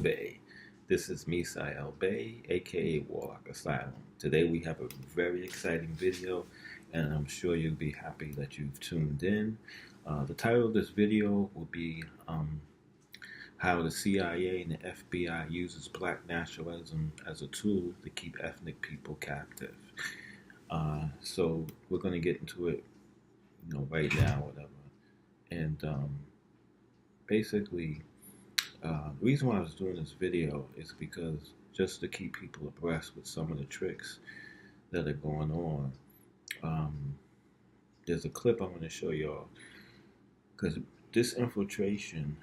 Bay. This is Misael Bay, aka Warlock Asylum. Today we have a very exciting video, and I'm sure you'll be happy that you've tuned in. The title of this video will be how the CIA and the FBI uses Black nationalism as a tool to keep ethnic people captive. So we're going to get into it, right now, whatever. And basically, the reason why I was doing this video is because just to keep people abreast with some of the tricks that are going on. There's a clip I'm going to show y'all because this infiltration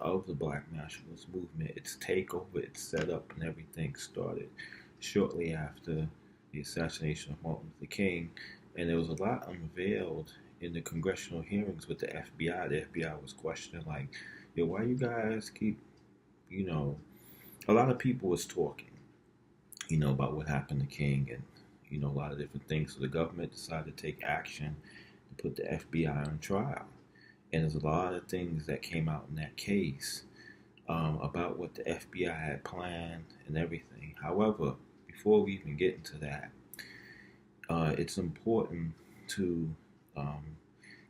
of the Black nationalist movement, its takeover, its setup, and everything started shortly after the assassination of Martin Luther King, and there was a lot unveiled in the congressional hearings with the FBI. The FBI was questioning, like, yo, why you guys keep, a lot of people was talking, about what happened to King and, a lot of different things. So the government decided to take action to put the FBI on trial. And there's a lot of things that came out in that case about what the FBI had planned and everything. However, before we even get into that, it's important to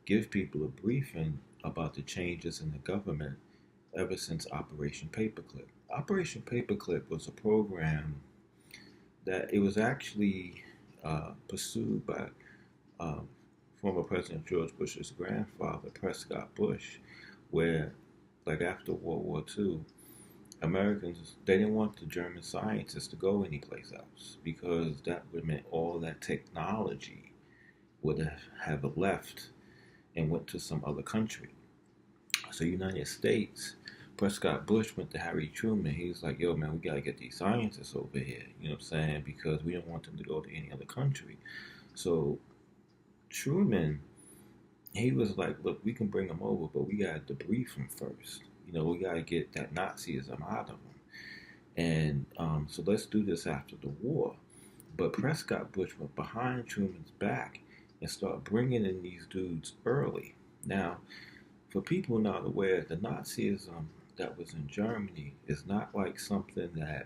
give people a briefing about the changes in the government ever since Operation Paperclip. Operation Paperclip was a program that it was actually pursued by former President George Bush's grandfather, Prescott Bush, where, like after World War II, Americans, they didn't want the German scientists to go anyplace else because that would mean all that technology would have left and went to some other country. So United States, Prescott Bush went to Harry Truman. He was like, yo, man, we got to get these scientists over here, you know what I'm saying? Because we don't want them to go to any other country. So Truman, he was like, look, we can bring them over, but we got to debrief them first. We got to get that Nazism out of them. And so let's do this after the war. But Prescott Bush went behind Truman's back and started bringing in these dudes early. Now, for people not aware, the Nazism that was in Germany is not like something that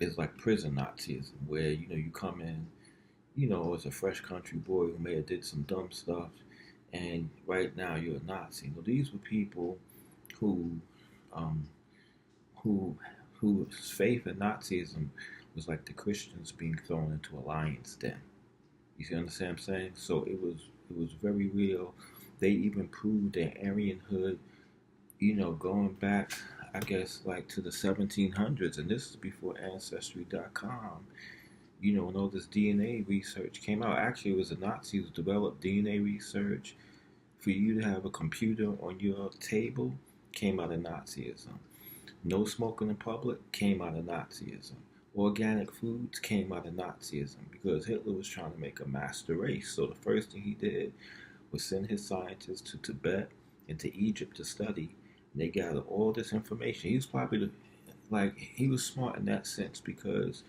is like prison Nazism, where, you come in, as a fresh country boy who may have did some dumb stuff, and right now you're a Nazi. These were people whose faith in Nazism was like the Christians being thrown into a lion's den. You see, understand what I'm saying? So it was very real. They even proved their Aryanhood, going back, I guess, like to the 1700s, and this is before Ancestry.com. When all this DNA research came out. Actually, it was the Nazis who developed DNA research. For you to have a computer on your table came out of Nazism. No smoking in public came out of Nazism. Organic foods came out of Nazism because Hitler was trying to make a master race. So the first thing he did was send his scientists to Tibet and to Egypt to study. And they gathered all this information. He was probably he was smart in that sense because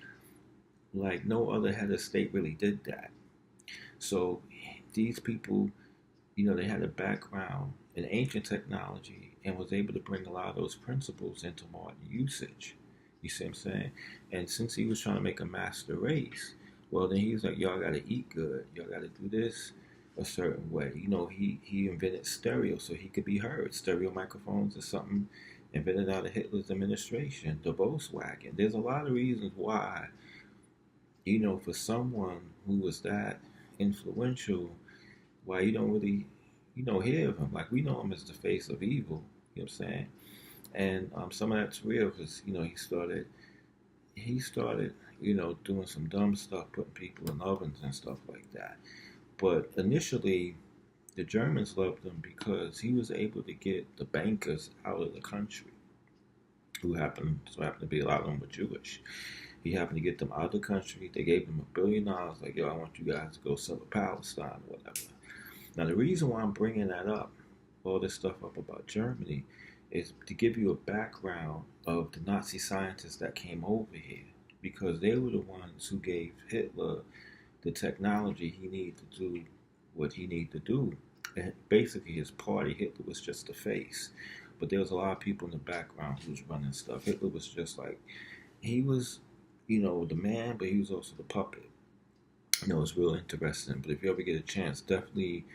no other head of state really did that. So these people, they had a background in ancient technology and was able to bring a lot of those principles into modern usage. You see what I'm saying? And since he was trying to make a master race, well, then he was like, y'all got to eat good. Y'all got to do this a certain way. He invented stereo so he could be heard. Stereo microphones is something invented out of Hitler's administration, the Volkswagen. There's a lot of reasons why, for someone who was that influential, why you don't really, hear of him. Like, we know him as the face of evil, you know what I'm saying? And some of that's real because, he started, doing some dumb stuff, putting people in ovens and stuff like that. But initially, the Germans loved him because he was able to get the bankers out of the country, who happened to be a lot of them were Jewish. He happened to get them out of the country. They gave him $1 billion, like, yo, I want you guys to go settle Palestine or whatever. Now, the reason why I'm bringing that up, all this stuff up about Germany, is to give you a background of the Nazi scientists that came over here, because they were the ones who gave Hitler the technology he needed to do what he needed to do. And basically, his party, Hitler was just a face. but there was a lot of people in the background who was running stuff. Hitler was just like, he was, the man, but he was also the puppet. It's real interesting. But if you ever get a chance, definitely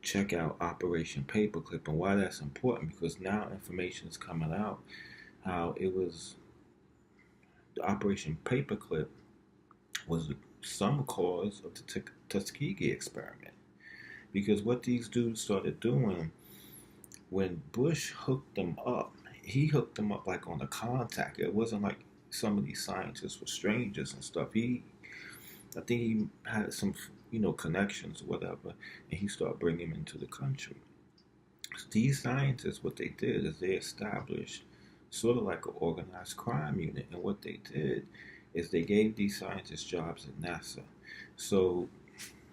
check out Operation Paperclip and why that's important, because now information is coming out how it was the Operation Paperclip was some cause of the Tuskegee experiment. Because what these dudes started doing when Bush hooked them up, he hooked them up like on a contact. It wasn't like some of these scientists were strangers and stuff. I think he had some, connections or whatever, and he started bringing them into the country. So these scientists, what they did is they established sort of like an organized crime unit, and what they did is they gave these scientists jobs at NASA. So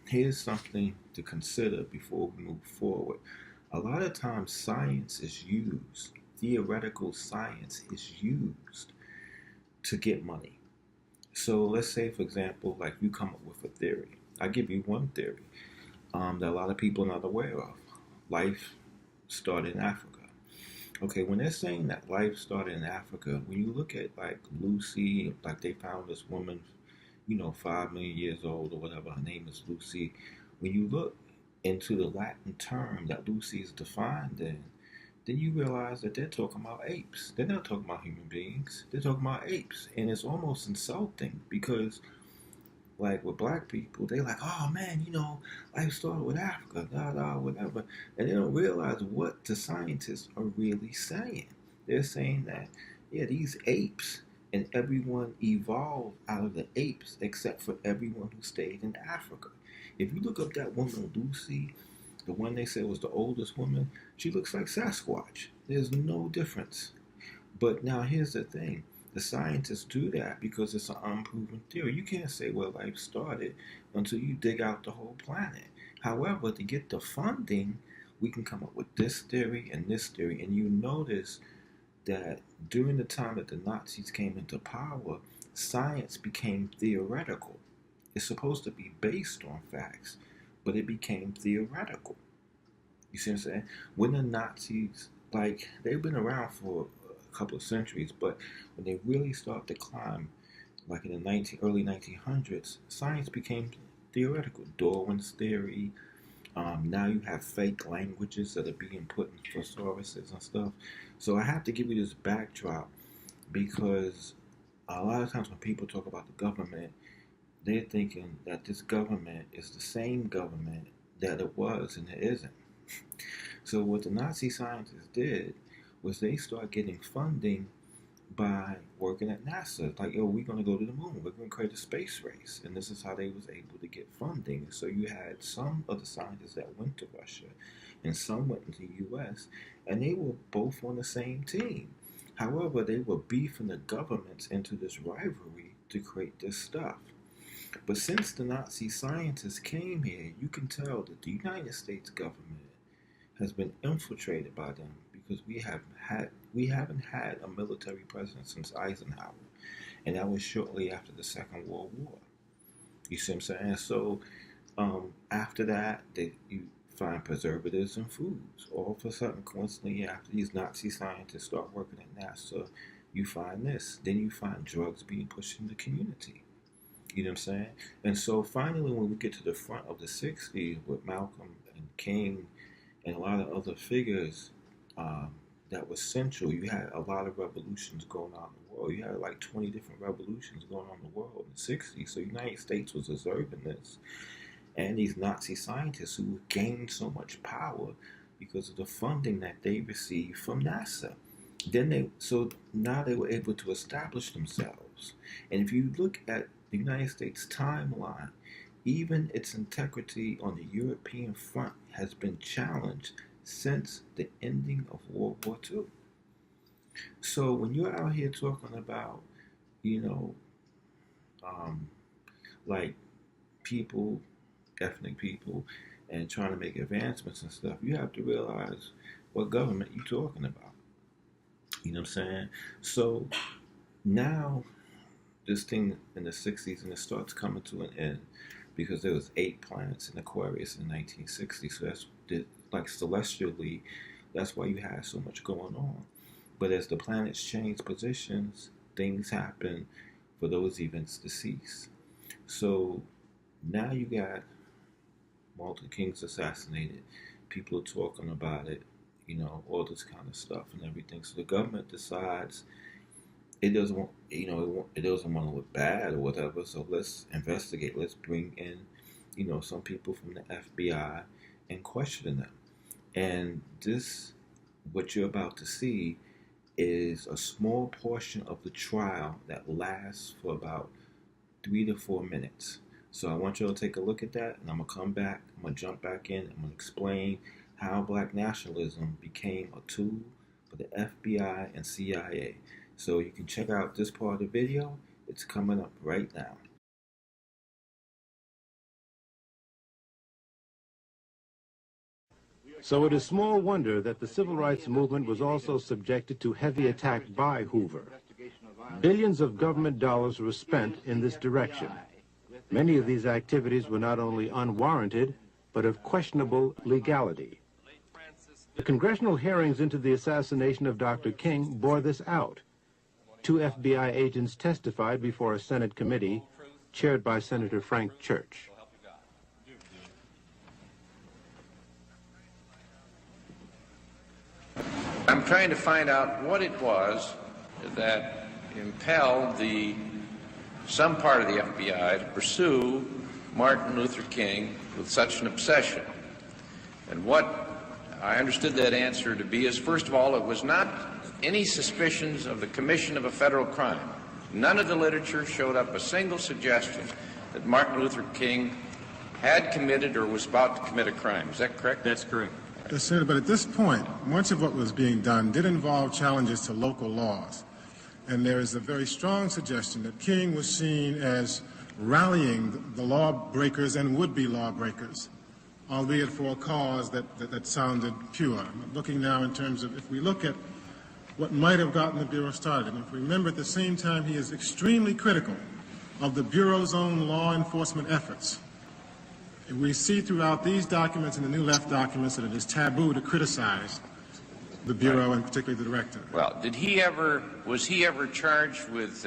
here's something to consider before we move forward. A lot of times science is used, theoretical science is used to get money. So let's say, for example, like you come up with a theory. I give you one theory that a lot of people are not aware of. Life started in Africa. Okay, when they're saying that life started in Africa, when you look at like Lucy, like they found this woman, 5 million years old or whatever, her name is Lucy. When you look into the Latin term that Lucy is defined in, then you realize that they're talking about apes. They're not talking about human beings. They're talking about apes. And it's almost insulting because, like with black people, they're like, oh man, life started with Africa, whatever. And they don't realize what the scientists are really saying. They're saying that, yeah, these apes and everyone evolved out of the apes except for everyone who stayed in Africa. If you look up that woman, Lucy, the one they said was the oldest woman, she looks like Sasquatch. There's no difference. But now here's the thing. The scientists do that because it's an unproven theory. You can't say where life started until you dig out the whole planet. However, to get the funding, we can come up with this theory and this theory. And you notice that during the time that the Nazis came into power, science became theoretical. It's supposed to be based on facts, but it became theoretical. You see what I'm saying? When the Nazis, like, they've been around for a couple of centuries, but when they really started to climb, like in the early 1900s, science became theoretical. Darwin's theory. Now you have fake languages that are being put in thesauruses and stuff. So I have to give you this backdrop because a lot of times when people talk about the government, they're thinking that this government is the same government that it was, and it isn't. So what the Nazi scientists did was they started getting funding by working at NASA. Like, yo, we're going to go to the moon. We're going to create a space race. And this is how they was able to get funding. So you had some of the scientists that went to Russia and some went to the U.S. and they were both on the same team. However, they were beefing the governments into this rivalry to create this stuff. But since the Nazi scientists came here, you can tell that the United States government has been infiltrated by them because we haven't had a military presence since Eisenhower, and that was shortly after the Second World War. You see what I'm saying? So after that, you find preservatives in foods. All of a sudden, coincidentally, after these Nazi scientists start working at NASA, you find this. Then you find drugs being pushed in the community. You know what I'm saying? And so finally, when we get to the front of the 60s with Malcolm and King and a lot of other figures that was central, you had a lot of revolutions going on in the world. You had like 20 different revolutions going on in the world in the 60s. So the United States was observing this. And these Nazi scientists who gained so much power because of the funding that they received from NASA. So now they were able to establish themselves. And if you look at the United States timeline, even its integrity on the European front has been challenged since the ending of World War II. So when you're out here talking about, you know, like people, ethnic people, and trying to make advancements and stuff, you have to realize what government you're talking about. You know what I'm saying? So now this thing in the 60s and it starts coming to an end because there was 8 planets in Aquarius in 1960. So that's like celestially, That's why you have so much going on. But as the planets change positions, things happen for those events to cease. So now you got Martin King's assassinated. People are talking about it, all this kind of stuff and everything. So the government decides it doesn't want, it doesn't want to look bad or whatever. So let's investigate. Let's bring in, some people from the FBI and question them. And this, what you're about to see, is a small portion of the trial that lasts for about 3 to 4 minutes. So I want you to take a look at that, and I'm going to come back, I'm going to jump back in, I'm going to explain how Black nationalism became a tool for the FBI and CIA. So you can check out this part of the video. It's coming up right now. So it is small wonder that the civil rights movement was also subjected to heavy attack by Hoover. Billions of government dollars were spent in this direction. Many of these activities were not only unwarranted, but of questionable legality. The congressional hearings into the assassination of Dr. King bore this out. 2 FBI agents testified before a Senate committee chaired by Senator Frank Church. I'm trying to find out what it was that impelled some part of the FBI to pursue Martin Luther King with such an obsession. And what I understood that answer to be is, first of all, it was not any suspicions of the commission of a federal crime. None of the literature showed up a single suggestion that Martin Luther King had committed or was about to commit a crime. Is that correct? That's correct. Yes, sir, but at this point, much of what was being done did involve challenges to local laws. And there is a very strong suggestion that King was seen as rallying the lawbreakers and would-be lawbreakers, albeit for a cause that sounded pure. I'm looking now in terms of, if we look at what might have gotten the Bureau started, and if we remember at the same time he is extremely critical of the Bureau's own law enforcement efforts. We see throughout these documents and the New Left documents that it is taboo to criticize the Bureau and particularly the director. Well, was he ever charged with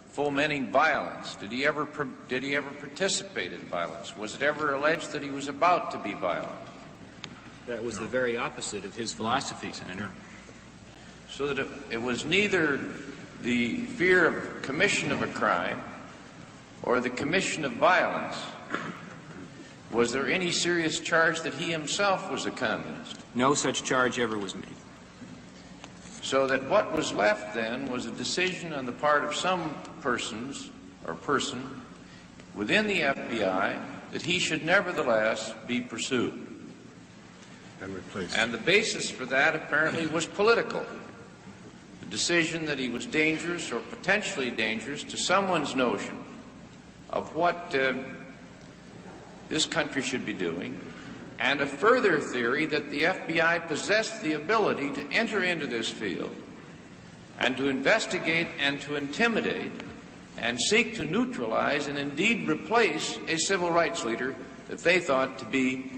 fomenting violence? Did he ever participate in violence? Was it ever alleged that he was about to be violent? That was the very opposite of his philosophy, Senator. So that it was neither the fear of commission of a crime or the commission of violence. Was there any serious charge that he himself was a communist? No such charge ever was made. So that what was left then was a decision on the part of some persons or person within the FBI that he should nevertheless be pursued. And replaced. And the basis for that apparently was political. The decision that he was dangerous or potentially dangerous to someone's notion of what this country should be doing, and a further theory that the FBI possessed the ability to enter into this field and to investigate and to intimidate and seek to neutralize and indeed replace a civil rights leader that they thought to be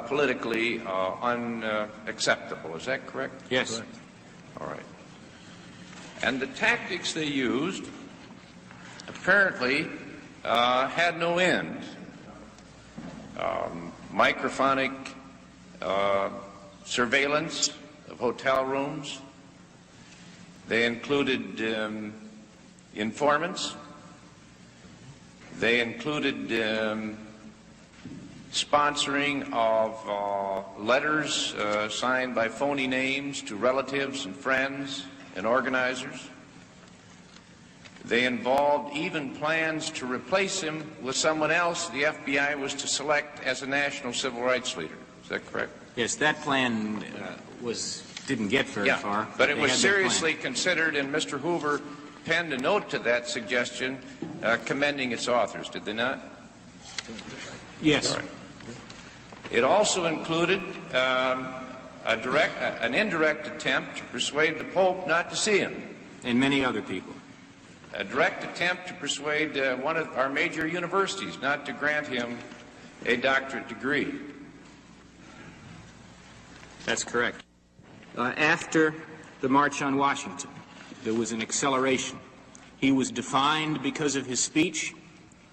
politically unacceptable. Is that correct? Yes. Correct. All right. And the tactics they used apparently had no end. Microphonic surveillance of hotel rooms. They included informants. They included sponsoring of letters signed by phony names to relatives and friends and organizers. They involved even plans to replace him with someone else the FBI was to select as a national civil rights leader. Is that correct? Yes, that plan didn't get very far. But it was seriously considered, and Mr. Hoover penned a note to that suggestion commending its authors, did they not? Yes. Right. It also included an indirect attempt to persuade the Pope not to see him. And many other people. A direct attempt to persuade one of our major universities not to grant him a doctorate degree. That's correct. After the March on Washington, there was an acceleration. He was defined because of his speech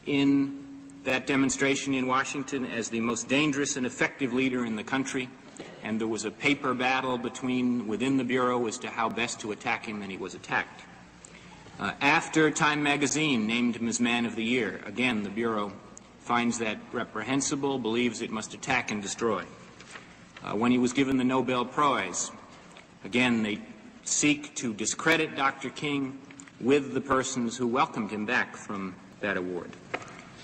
in that demonstration in Washington as the most dangerous and effective leader in the country, and there was a paper battle within the Bureau as to how best to attack him, and he was attacked. After Time magazine named him as Man of the Year, again, the Bureau finds that reprehensible, believes it must attack and destroy. When he was given the Nobel Prize, again, they seek to discredit Dr. King with the persons who welcomed him back from that award.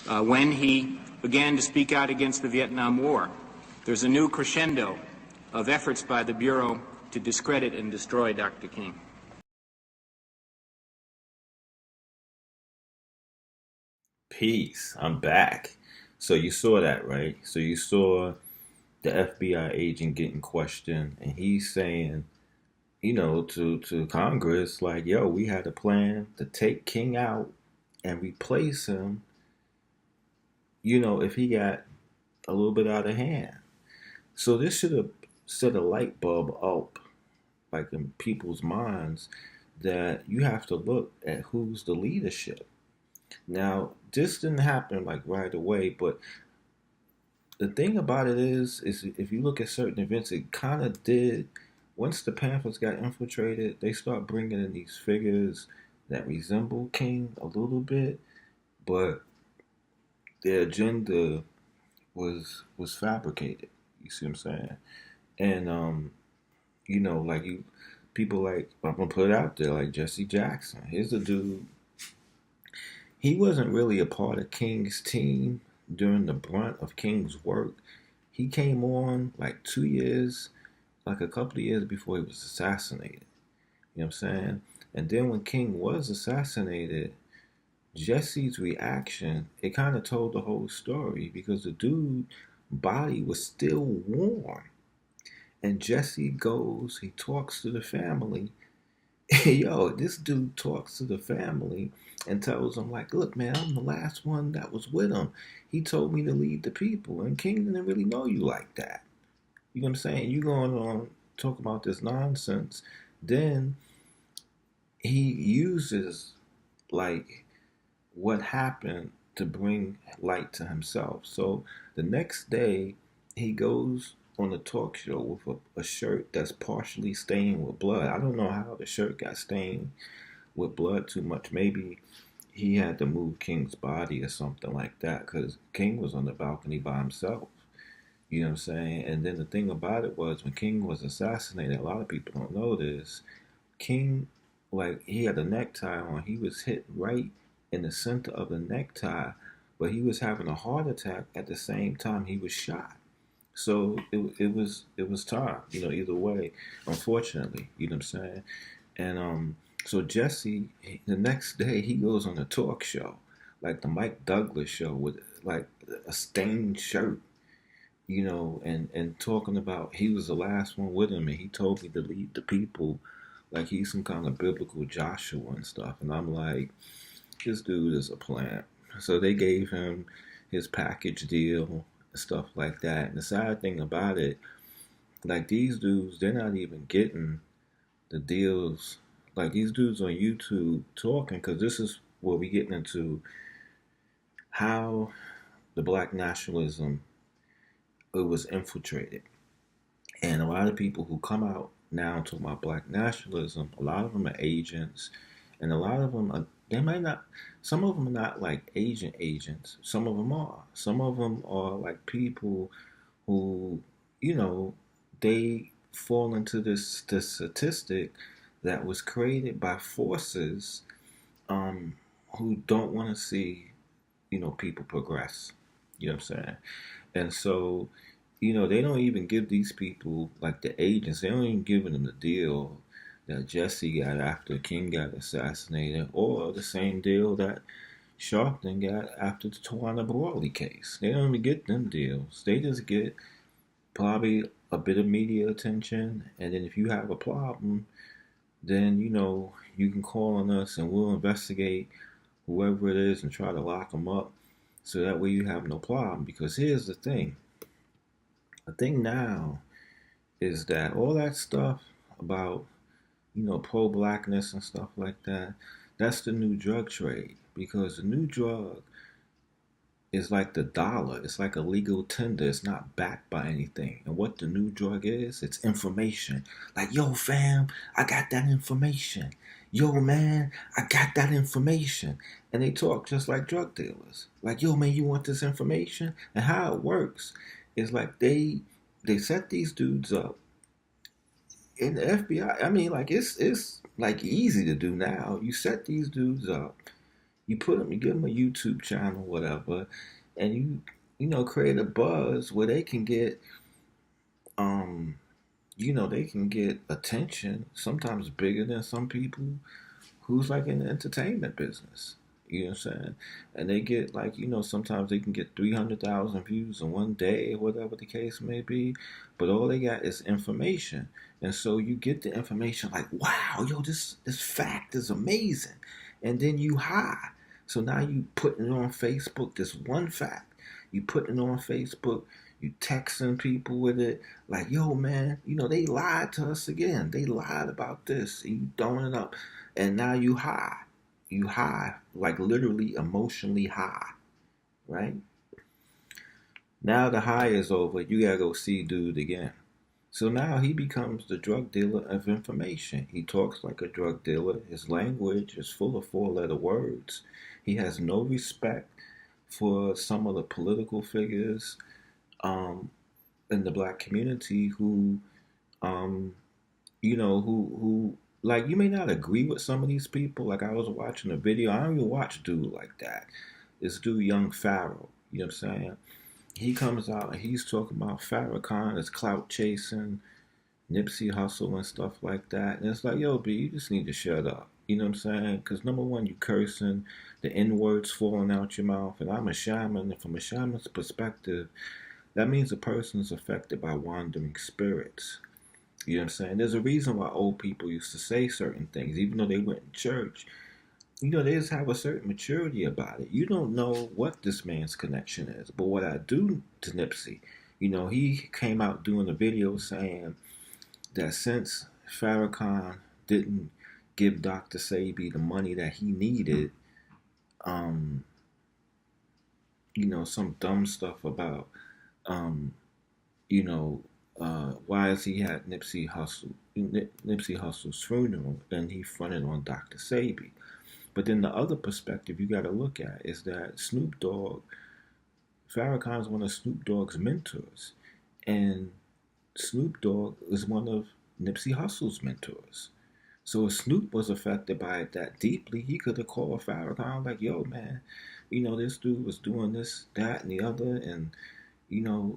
When he began to speak out against the Vietnam War, there's a new crescendo of efforts by the Bureau to discredit and destroy Dr. King. Peace. I'm back. So you saw that, right? So you saw the FBI agent getting questioned, and he's saying, to Congress, like, yo, we had a plan to take King out and replace him, if he got a little bit out of hand. So this should have set a light bulb up, like in people's minds, that you have to look at who's the leadership. Now, this didn't happen like right away, but the thing about it is if you look at certain events, it kind of did. Once the Panthers got infiltrated, they start bringing in these figures that resemble King a little bit, but their agenda was fabricated. You see what I'm saying? And people like, I'm gonna put it out there, like Jesse Jackson. Here's a dude. He wasn't really a part of King's team during the brunt of King's work. He came on like a couple of years before he was assassinated. You know what I'm saying? And then when King was assassinated, Jesse's reaction, it kind of told the whole story, because the dude's body was still warm. And Jesse goes, he talks to the family. Yo, this dude talks to the family and tells them, like, look, man, I'm the last one that was with him. He told me to lead the people, and King didn't really know you like that. You know what I'm saying? You going on talk about this nonsense. Then he uses, like, what happened to bring light to himself. So the next day, he goes on a talk show with a shirt that's partially stained with blood. I don't know how the shirt got stained with blood too much. Maybe he had to move King's body or something like that, because King was on the balcony by himself. You know what I'm saying? And then the thing about it was, when King was assassinated, a lot of people don't know this, King, like, he had a necktie on. He was hit right in the center of the necktie, but he was having a heart attack at the same time he was shot. So it was time, either way, unfortunately, you know what I'm saying? And so Jesse, the next day, he goes on a talk show, like the Mike Douglas show, with like a stained shirt, and talking about he was the last one with him, and he told me to lead the people, like he's some kind of biblical Joshua and stuff. And I'm like, this dude is a plant. So they gave him his package deal, stuff like that. And the sad thing about it, like, these dudes, they're not even getting the deals. Like, these dudes on YouTube talking, because this is where we getting into how the Black nationalism, it was infiltrated. And a lot of people who come out now talking about Black nationalism, a lot of them are agents, and a lot of them are, they might not, some of them are not like agents. Some of them are. Some of them are like people who, they fall into this statistic that was created by forces who don't want to see, people progress. You know what I'm saying? And so, they don't even give these people, like the agents, they don't even give them the deal that Jesse got after King got assassinated, or the same deal that Sharpton got after the Tawana Brawley case. They don't even get them deals. They just get probably a bit of media attention, and then if you have a problem, then, you can call on us and we'll investigate whoever it is and try to lock them up, so that way you have no problem. Because here's the thing. The thing now is that all that stuff, about, pro-blackness and stuff like that. That's the new drug trade, because the new drug is like the dollar. It's like a legal tender. It's not backed by anything. And what the new drug is, it's information. Like, yo, fam, I got that information. Yo, man, I got that information. And they talk just like drug dealers. Like, yo, man, you want this information? And how it works is like they set these dudes up in the FBI. I mean, like, it's like easy to do now. You set these dudes up, you give them a YouTube channel, whatever, and create a buzz where they can get, they can get attention, sometimes bigger than some people who's like in the entertainment business. You know what I'm saying? And they get like, sometimes they can get 300,000 views in one day, or whatever the case may be. But all they got is information. And so you get the information like, wow, yo, this fact is amazing. And then you high. So now you putting it on Facebook, this one fact. You putting it on Facebook, you texting people with it, like, yo, man, they lied to us again. They lied about this. And you throwing it up. And now you high. You high, like literally emotionally high, right? Now the high is over. You gotta go see dude again. So now he becomes the drug dealer of information. He talks like a drug dealer. His language is full of four-letter words. He has no respect for some of the political figures in the black community who, who like, you may not agree with some of these people. Like, I was watching a video. I don't even watch dude like that. This dude, Young Pharaoh. You know what I'm saying? He comes out and he's talking about Farrakhan is clout chasing, Nipsey Hussle and stuff like that. And it's like, yo, B, you just need to shut up. You know what I'm saying? Because number one, you cursing, the N-words falling out your mouth. And I'm a shaman. And from a shaman's perspective, that means a person is affected by wandering spirits. You know what I'm saying? There's a reason why old people used to say certain things, even though they went in church. They just have a certain maturity about it. You don't know what this man's connection is. But what I do to Nipsey, he came out doing a video saying that since Farrakhan didn't give Dr. Sabi the money that he needed, some dumb stuff about, why is he at Nipsey Hussle's funeral and he fronted on Dr. Sabi. But then the other perspective you got to look at is that Snoop Dogg, Farrakhan is one of Snoop Dogg's mentors. And Snoop Dogg is one of Nipsey Hussle's mentors. So if Snoop was affected by it that deeply, he could have called Farrakhan like, yo, man, this dude was doing this, that, and the other. And,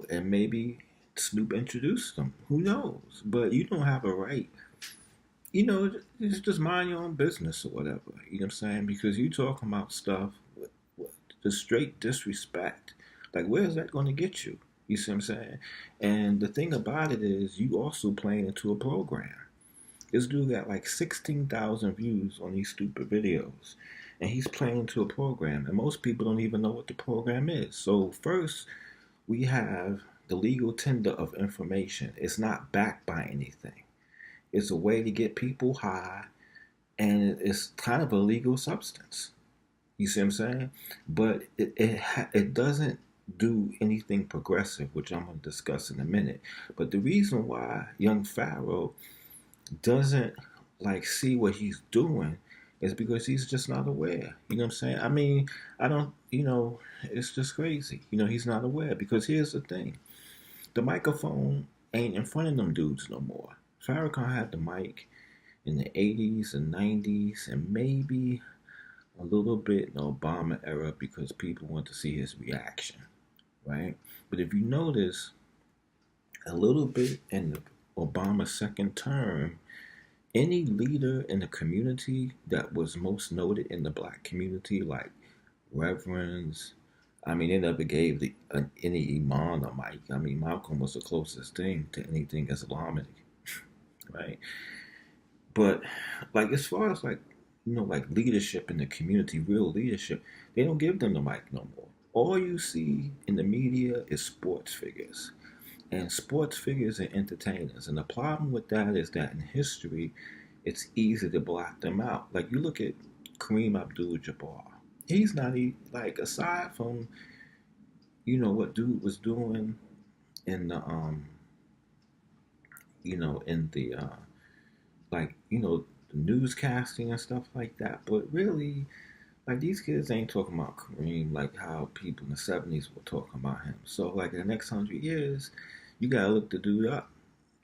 and maybe Snoop introduced him. Who knows? But you don't have a right. Just mind your own business or whatever. You know what I'm saying? Because you talking about stuff with the straight disrespect. Like, where's that going to get you? You see what I'm saying? And the thing about it is, you also playing into a program. This dude got like 16,000 views on these stupid videos. And he's playing into a program. And most people don't even know what the program is. So first, we have the legal tender of information. It's not backed by anything. It's a way to get people high, and it's kind of a legal substance. You see what I'm saying? But it doesn't do anything progressive, which I'm going to discuss in a minute. But the reason why Young Pharaoh doesn't see what he's doing is because he's just not aware. You know what I'm saying? I mean, I don't, it's just crazy. He's not aware, because here's the thing. The microphone ain't in front of them dudes no more. Farrakhan had the mic in the 80s and 90s and maybe a little bit in the Obama era because people want to see his reaction, right? But if you notice, a little bit in the Obama second term, any leader in the community that was most noted in the black community, like reverends, they never gave any imam a mic. Malcolm was the closest thing to anything Islamic. Right, but as far as leadership in the community, real leadership, they don't give them the mic no more. All you see in the media is sports figures, and sports figures and entertainers. And the problem with that is that in history, it's easy to block them out. Like you look at Kareem Abdul-Jabbar. He's not like, aside from what dude was doing in the in the like the newscasting and stuff like that. But really, like these kids ain't talking about Kareem like how people in the '70s were talking about him. So like in the next 100 years, you gotta look the dude up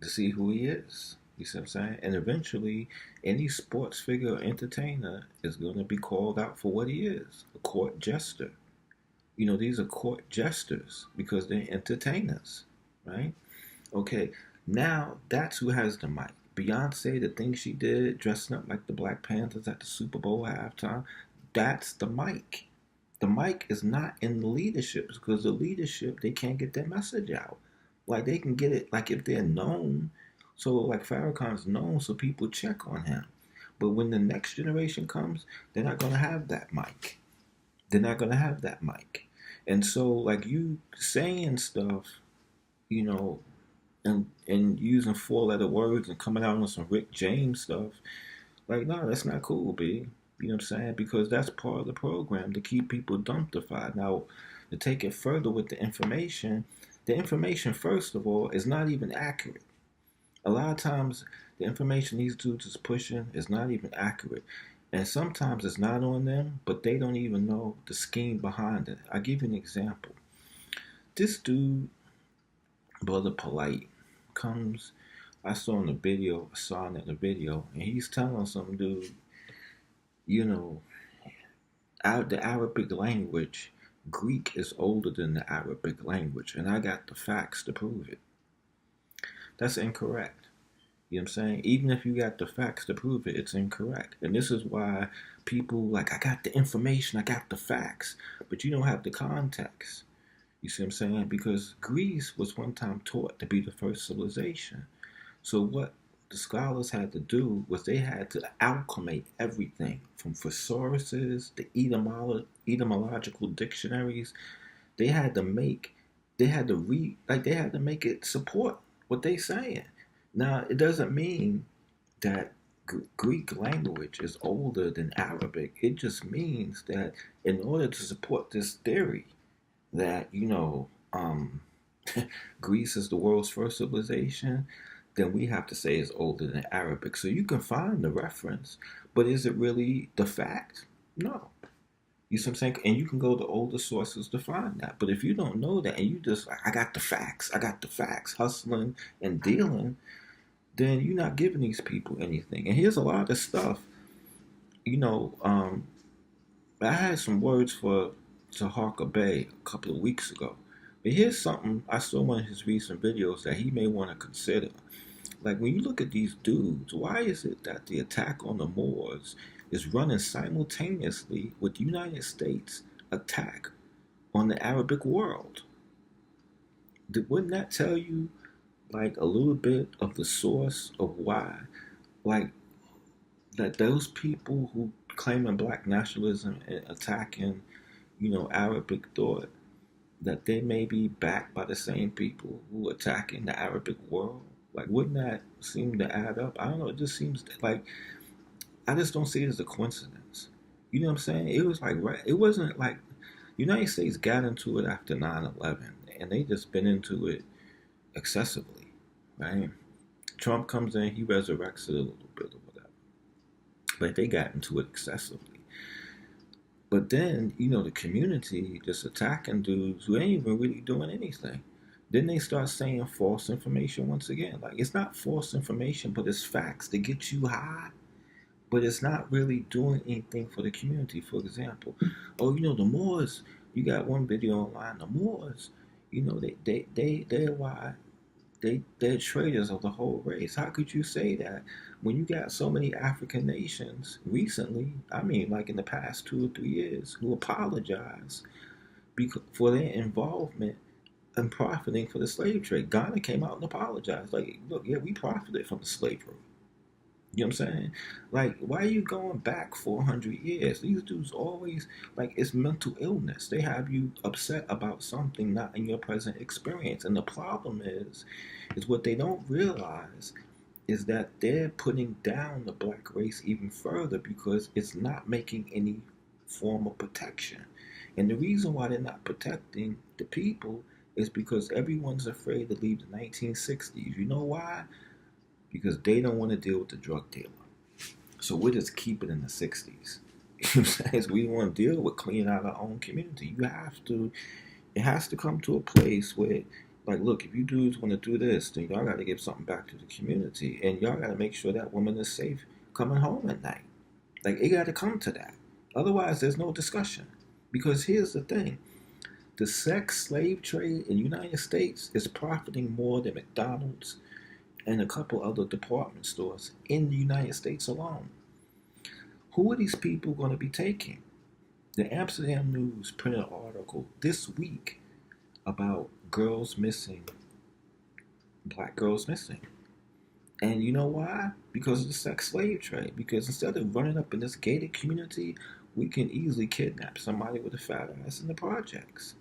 to see who he is. You see what I'm saying? And eventually, any sports figure or entertainer is going to be called out for what he is, a court jester. These are court jesters because they're entertainers, right? Okay, now that's who has the mic. Beyonce, the thing she did, dressing up like the Black Panthers at the Super Bowl halftime, that's the mic. The mic is not in the leadership because the leadership, they can't get their message out. Like they can get it, like if they're known. So like Farrakhan's known, so people check on him. But when the next generation comes, they're not going to have that mic. They're not going to have that mic. And so like you saying stuff, and using 4-letter words and coming out on some Rick James stuff, like, no, that's not cool, B. You know what I'm saying? Because that's part of the program to keep people dumptified. Now, to take it further with the information, first of all, is not even accurate. A lot of times, the information these dudes is pushing is not even accurate. And sometimes it's not on them, but they don't even know the scheme behind it. I'll give you an example. This dude, Brother Polite, comes, I saw in the video, and he's telling some dude, the Arabic language, Greek is older than the Arabic language, and I got the facts to prove it. That's incorrect. You know what I'm saying? Even if you got the facts to prove it, it's incorrect. And this is why people like, I got the information, I got the facts, but you don't have the context. You see what I'm saying? Because Greece was one time taught to be the first civilization. So what the scholars had to do was they had to amalgamate everything from thesauruses, the etymological dictionaries. They had to make it support what they saying. Now, it doesn't mean that Greek language is older than Arabic. It just means that in order to support this theory that, Greece is the world's first civilization, then we have to say it's older than Arabic. So you can find the reference, but is it really the fact? No. You see what I'm saying? And you can go to older sources to find that. But if you don't know that and you just like, I got the facts, hustling and dealing, then you're not giving these people anything. And here's a lot of stuff. I had some words for Tahaka Bay a couple of weeks ago. But here's something I saw in one of his recent videos that he may want to consider. Like when you look at these dudes, why is it that the attack on the Moors is running simultaneously with the United States attack on the Arabic world? Wouldn't that tell you like a little bit of the source of why, like that those people who claiming Black nationalism and attacking, Arabic thought, that they may be backed by the same people who attacking the Arabic world? Like, wouldn't that seem to add up? I don't know. It just seems like I just don't see it as a coincidence. You know what I'm saying? It was like it wasn't like the United States got into it after 9/11, and they just been into it excessively, right? Trump comes in, he resurrects it a little bit or whatever, but they got into it excessively. But then, the community just attacking dudes who ain't even really doing anything. Then they start saying false information once again. Like, it's not false information, but it's facts to get you high. But it's not really doing anything for the community. For example, the Moors, you got one video online, the Moors, they're traitors of the whole race. How could you say that when you got so many African nations recently, I mean like in the past 2 or 3 years, who apologize for their involvement and profiting for the slave trade? Ghana came out and apologized. Like, look, yeah, we profited from the slavery. You know what I'm saying? Like, why are you going back 400 years? These dudes always, like, it's mental illness. They have you upset about something not in your present experience. And the problem is what they don't realize is that they're putting down the black race even further because it's not making any form of protection. And the reason why they're not protecting the people is because everyone's afraid to leave the 1960s. You know why? Because they don't want to deal with the drug dealer. So we'll just keep it in the 60s. You know what I'm saying? So we don't want to deal with cleaning out our own community. It has to come to a place where, like, look, if you dudes want to do this, then y'all got to give something back to the community. And y'all got to make sure that woman is safe coming home at night. Like, it got to come to that. Otherwise, there's no discussion. Because here's the thing. The sex slave trade in the United States is profiting more than McDonald's and a couple other department stores in the United States alone. Who are these people going to be taking? The Amsterdam News printed an article this week about girls missing, black girls missing. And you know why? Because of the sex slave trade. Because instead of running up in this gated community, we can easily kidnap somebody with a fat ass in the projects.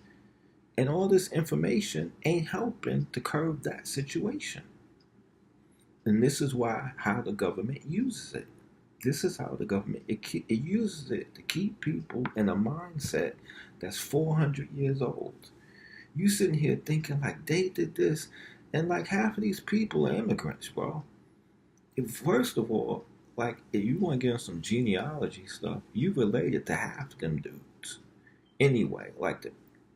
And all this information ain't helping to curb that situation. And this is how the government uses it. This is how the government, it uses it to keep people in a mindset that's 400 years old. You sitting here thinking like they did this, and like half of these people are immigrants, bro. First of all, like if you want to get on some genealogy stuff, you related to half of them dudes. Anyway, like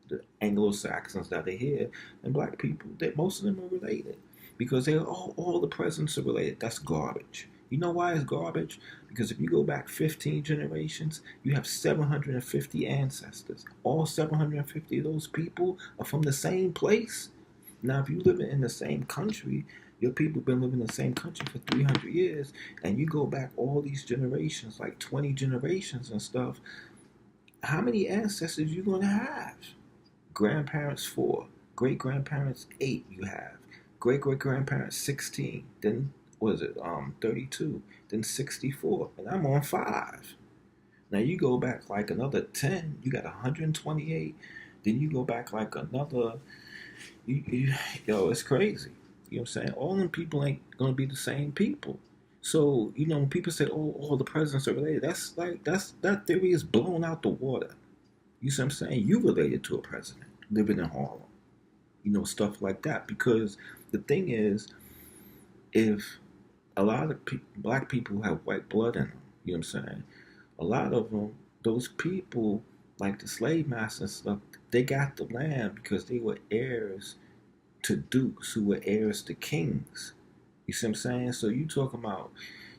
the Anglo-Saxons that are here, and black people, most of them are related. Because all the presidents are related. That's garbage. You know why it's garbage? Because if you go back 15 generations, you have 750 ancestors. All 750 of those people are from the same place. Now, if you live in the same country, your people have been living in the same country for 300 years, and you go back all these generations, like 20 generations and stuff, how many ancestors you going to have? Grandparents 4, great-grandparents 8 you have. Great-great-grandparents 16, then what is it, 32, then 64, and I'm on 5. Now you go back like another 10, you got 128, then you go back like another, yo, it's crazy. You know what I'm saying? All them people ain't gonna be the same people. So, you know, when people say, oh, all the presidents are related, that theory is blown out the water. You see what I'm saying? You related to a president living in Harlem. You know, stuff like that. Because the thing is, if a lot of black people have white blood in them, you know what I'm saying? A lot of them, those people, like the slave masters and stuff, they got the land because they were heirs to dukes who were heirs to kings. You see what I'm saying? So you talking about,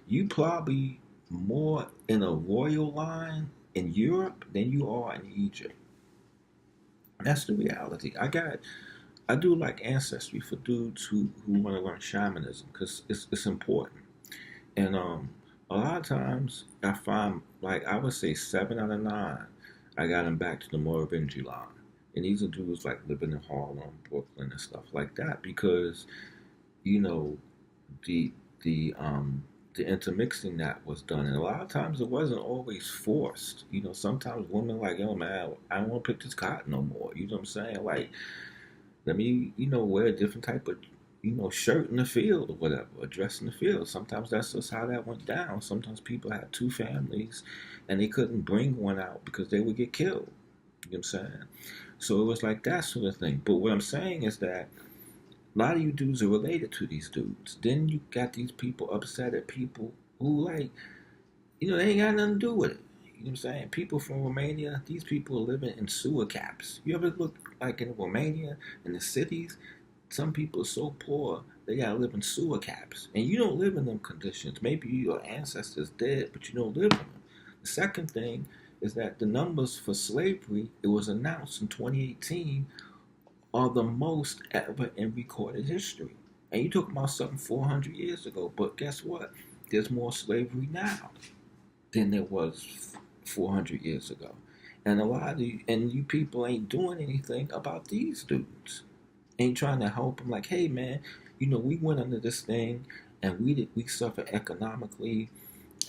you probably more in a royal line in Europe than you are in Egypt. That's the reality. I do like ancestry for dudes who want to learn shamanism because it's important. And a lot of times I find, like, I would say 7 out of 9, I got them back to the Moravinji line. And these are dudes like living in Harlem, Brooklyn, and stuff like that because, you know, the intermixing that was done, and a lot of times it wasn't always forced. You know, sometimes women like, yo man, I don't want to pick this cotton no more. You know what I'm saying? Like, let me, you know, wear a different type of, you know, shirt in the field or whatever, or dress in the field. Sometimes that's just how that went down. Sometimes people had 2 families and they couldn't bring one out because they would get killed. You know what I'm saying? So it was like that sort of thing. But what I'm saying is that a lot of you dudes are related to these dudes. Then you got these people upset at people who, like, you know, they ain't got nothing to do with it. You know what I'm saying? People from Romania, these people are living in sewer caps. You ever look like in Romania, in the cities, some people are so poor, they gotta live in sewer caps. And you don't live in them conditions. Maybe your ancestors did, but you don't live in them. The second thing is that the numbers for slavery, it was announced in 2018, are the most ever in recorded history. And you talk about something 400 years ago, but guess what? There's more slavery now than there was 400 years ago. And a lot of you people ain't doing anything about these dudes. Ain't trying to help them like, hey man, you know, we went under this thing and we suffer economically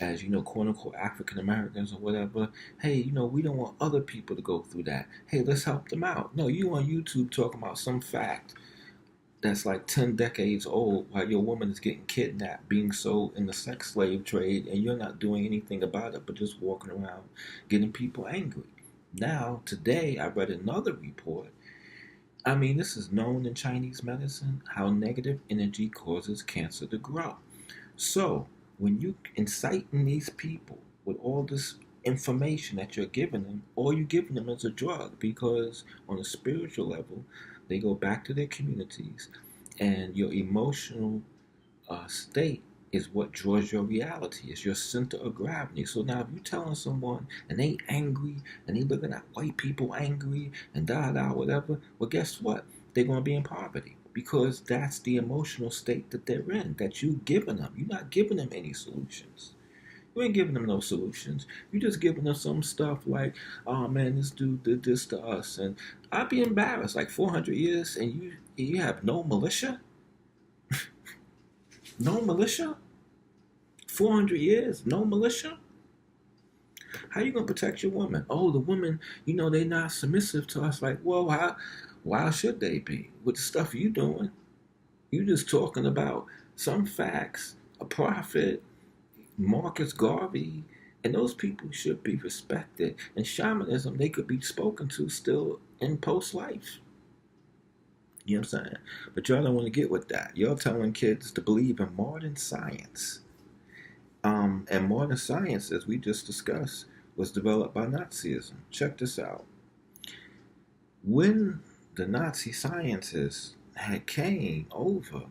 as, quote unquote African Americans or whatever. Hey, we don't want other people to go through that. Hey, let's help them out. No, you on YouTube talking about some fact that's like 10 decades old while your woman is getting kidnapped, being sold in the sex slave trade, and you're not doing anything about it but just walking around getting people angry. Now, today, I read another report. I mean, this is known in Chinese medicine, how negative energy causes cancer to grow. So, when you inciting these people with all this information that you're giving them, all you're giving them is a drug, because on a spiritual level, they go back to their communities, and your emotional state is what draws your reality. It's your center of gravity. So now if you're telling someone and they angry and they looking at white people angry and whatever, well, guess what? They're going to be in poverty, because that's the emotional state that they're in, that you're giving them. You're not giving them any solutions. You ain't giving them no solutions. You just giving them some stuff like, oh man, this dude did this to us. And I'd be embarrassed, like 400 years and you have no militia? No militia? 400 years, no militia? How you gonna protect your woman? Oh, the women, they not submissive to us. Like, well, why should they be? With the stuff you doing, you just talking about some facts, a prophet, Marcus Garvey, and those people should be respected. And shamanism, they could be spoken to still in post-life. You know what I'm saying? But y'all don't want to get with that. Y'all telling kids to believe in modern science. And modern science, as we just discussed, was developed by Nazism. Check this out. When the Nazi scientists had came over,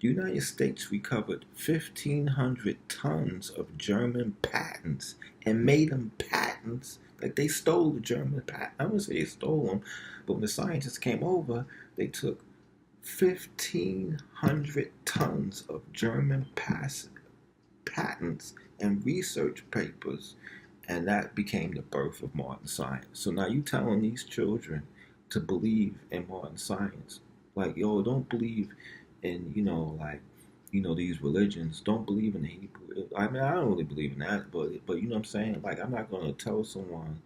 the United States recovered 1,500 tons of German patents and made them patents. Like, they stole the German patent. I wouldn't say they stole them, but when the scientists came over, they took 1,500 tons of German patents and research papers, and that became the birth of modern science. So now you telling these children to believe in modern science. Like, yo, don't believe in, these religions. Don't believe in the Hebrew. I mean, I don't really believe in that, but you know what I'm saying? Like, I'm not going to tell someone,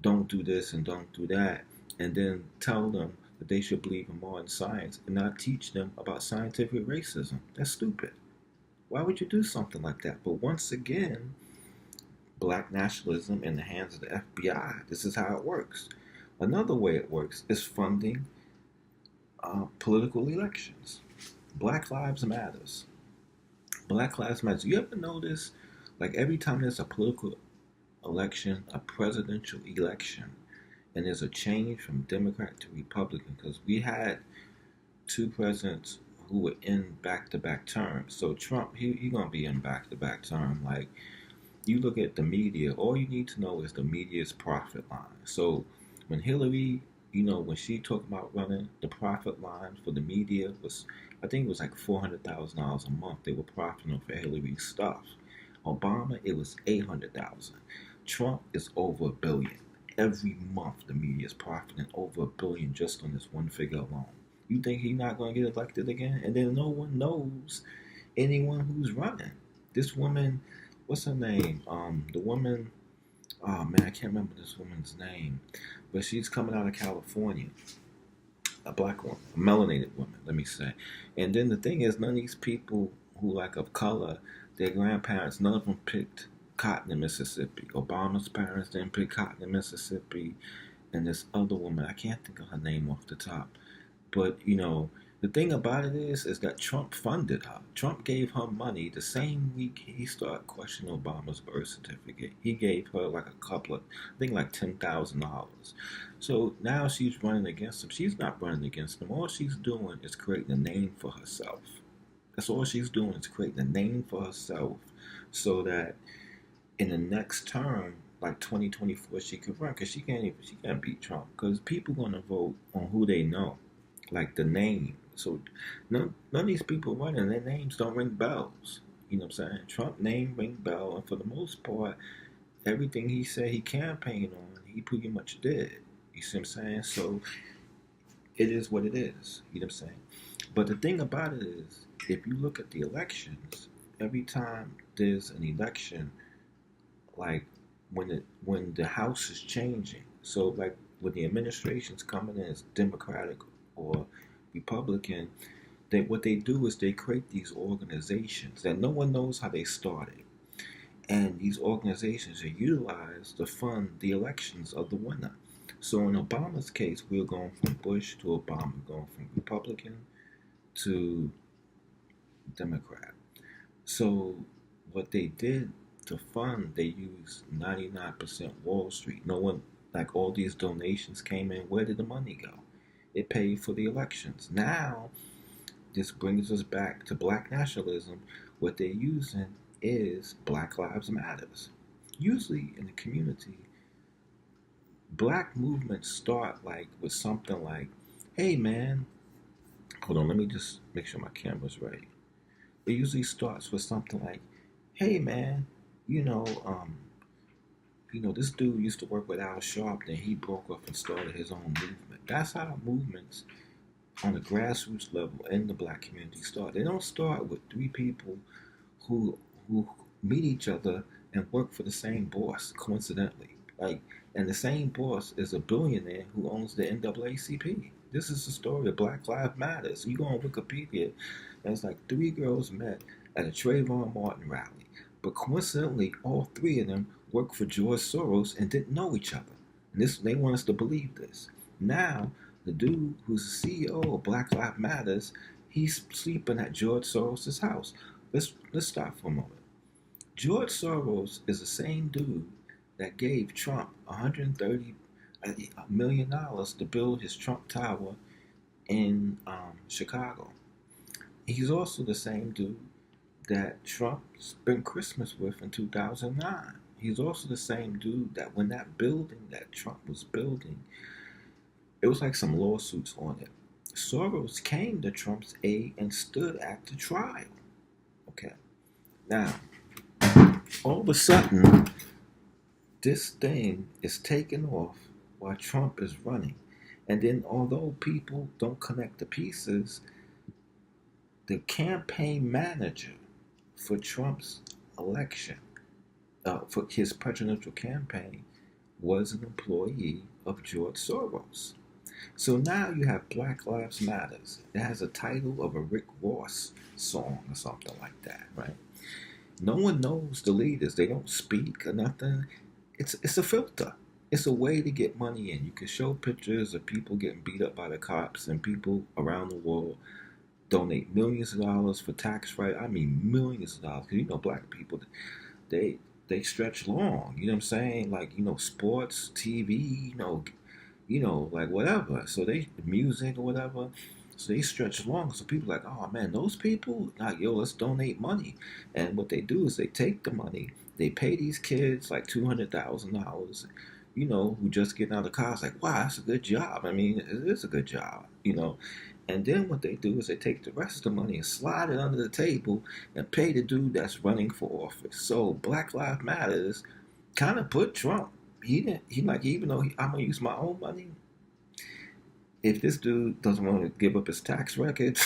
don't do this and don't do that, and then tell them that they should believe in modern science and not teach them about scientific racism. That's stupid. Why would you do something like that? But once again, Black nationalism in the hands of the FBI. This is how it works. Another way it works is funding political elections. Black Lives Matters. Black Lives Matter. You ever notice, like, every time there's a political election, a presidential election, and there's a change from Democrat to Republican, because we had two presidents who were in back-to-back terms. So Trump, he gonna be in back-to-back term. Like, you look at the media, all you need to know is the media's profit line. So when Hillary, when she talked about running, the profit line for the media was, I think it was like $400,000 a month they were profiting for Hillary's stuff. Obama, it was $800,000. Trump is over $1 billion. Every month the media is profiting over $1 billion just on this one figure alone. You think he's not going to get elected again? And then no one knows anyone who's running. This woman, what's her name? The woman, oh man, I can't remember this woman's name, but she's coming out of California. A black woman, a melanated woman, let me say. And then the thing is, none of these people who like of color, their grandparents, none of them picked cotton in Mississippi. Obama's parents didn't pick cotton in Mississippi. And this other woman, I can't think of her name off the top. But, the thing about it is that Trump funded her. Trump gave her money the same week he started questioning Obama's birth certificate. He gave her like a couple of, I think like $10,000. So now she's running against him. She's not running against him. All she's doing is creating a name for herself. That's all she's doing, is creating a name for herself, so that in the next term, like 2024, she could run. Because she can't beat Trump. Because people going to vote on who they know. Like the name. So none of these people running, their names don't ring bells. You know what I'm saying? Trump name ring bell, and for the most part, everything he said he campaigned on, he pretty much did. You see what I'm saying? So it is what it is. You know what I'm saying? But the thing about it is, if you look at the elections, every time there's an election, like when the House is changing, so like when the administration's coming in as Democratic or Republican, what they do is they create these organizations that no one knows how they started, and these organizations are utilized to fund the elections of the winner. So in Obama's case, we're going from Bush to Obama, going from Republican to Democrat. So what they did to fund, they used 99% Wall Street. No one, like all these donations came in. Where did the money go? It paid for the elections. Now, this brings us back to Black nationalism. What they're using is Black Lives Matters. Usually in the community, Black movements start like with something like, hey man, hold on, let me just make sure my camera's right. It usually starts with something like, hey man, you know, this dude used to work with Al Sharpton. He broke off and started his own movement. That's how movements on the grassroots level in the Black community start. They don't start with three people who meet each other and work for the same boss, coincidentally. And the same boss is a billionaire who owns the NAACP. This is the story of Black Lives Matter. So you go on Wikipedia, and it's like three girls met at a Trayvon Martin rally. But coincidentally, all three of them worked for George Soros and didn't know each other. And they want us to believe this. Now, the dude who's the CEO of Black Lives Matters, he's sleeping at George Soros' house. Let's stop for a moment. George Soros is the same dude that gave Trump $130 million to build his Trump Tower in Chicago. He's also the same dude that Trump spent Christmas with in 2009. He's also the same dude that when that building that Trump was building, it was like some lawsuits on it. Soros came to Trump's aid and stood at the trial. Okay. Now, all of a sudden, this thing is taken off while Trump is running. And then although people don't connect the pieces, the campaign manager for Trump's election, for his presidential campaign, was an employee of George Soros. So now you have Black Lives Matters. It has a title of a Rick Ross song or something like that, right? No one knows the leaders. They don't speak or nothing. It's a filter. It's a way to get money in. You can show pictures of people getting beat up by the cops, and people around the world donate millions of dollars for tax right. I mean millions of dollars. Because Black people, they stretch long. You know what I'm saying? Like, sports, TV, like whatever. So music or whatever. So they stretch long. So people are like, oh man, those people, like, yo, let's donate money. And what they do is they take the money, they pay these kids like $200,000, who just getting out of college. Like, wow, that's a good job. I mean, it is a good job, And then what they do is they take the rest of the money and slide it under the table and pay the dude that's running for office. So Black Lives Matters kind of put Trump. Even though I'm gonna use my own money, if this dude doesn't want to give up his tax records,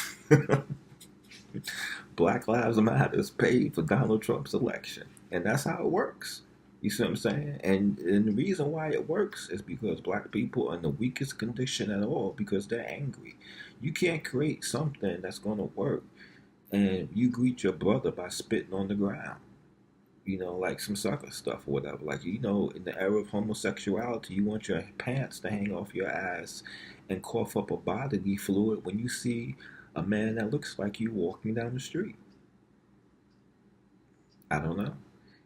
Black Lives Matters paid for Donald Trump's election. And that's how it works. You see what I'm saying? And the reason why it works is because Black people are in the weakest condition at all because they're angry. You can't create something that's going to work and you greet your brother by spitting on the ground. Like some sucker stuff or whatever. Like, in the era of homosexuality, you want your pants to hang off your ass and cough up a bodily fluid when you see a man that looks like you walking down the street. I don't know.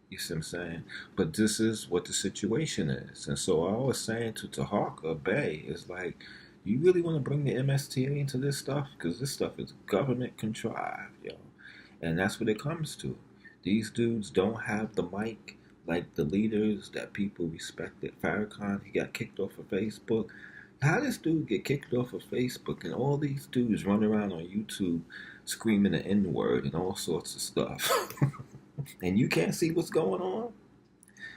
You see what I'm saying? But this is what the situation is. And so I was saying to Tahaka Bay is like, you really want to bring the MSTA into this stuff? Because this stuff is government contrived, yo. And that's what it comes to. These dudes don't have the mic like the leaders that people respected. Farrakhan, he got kicked off of Facebook. How does this dude get kicked off of Facebook and all these dudes run around on YouTube screaming the N-word and all sorts of stuff? And you can't see what's going on?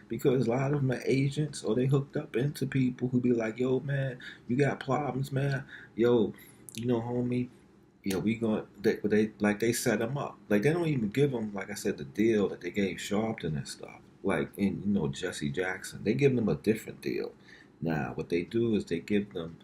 Because a lot of them are agents or they hooked up into people who be like, yo, man, you got problems, man. Yo, homie, Yeah, we going they like they set them up. Like they don't even give them, like I said, the deal that they gave Sharpton and stuff. Like in Jesse Jackson, they give them a different deal. Now what they do is they give them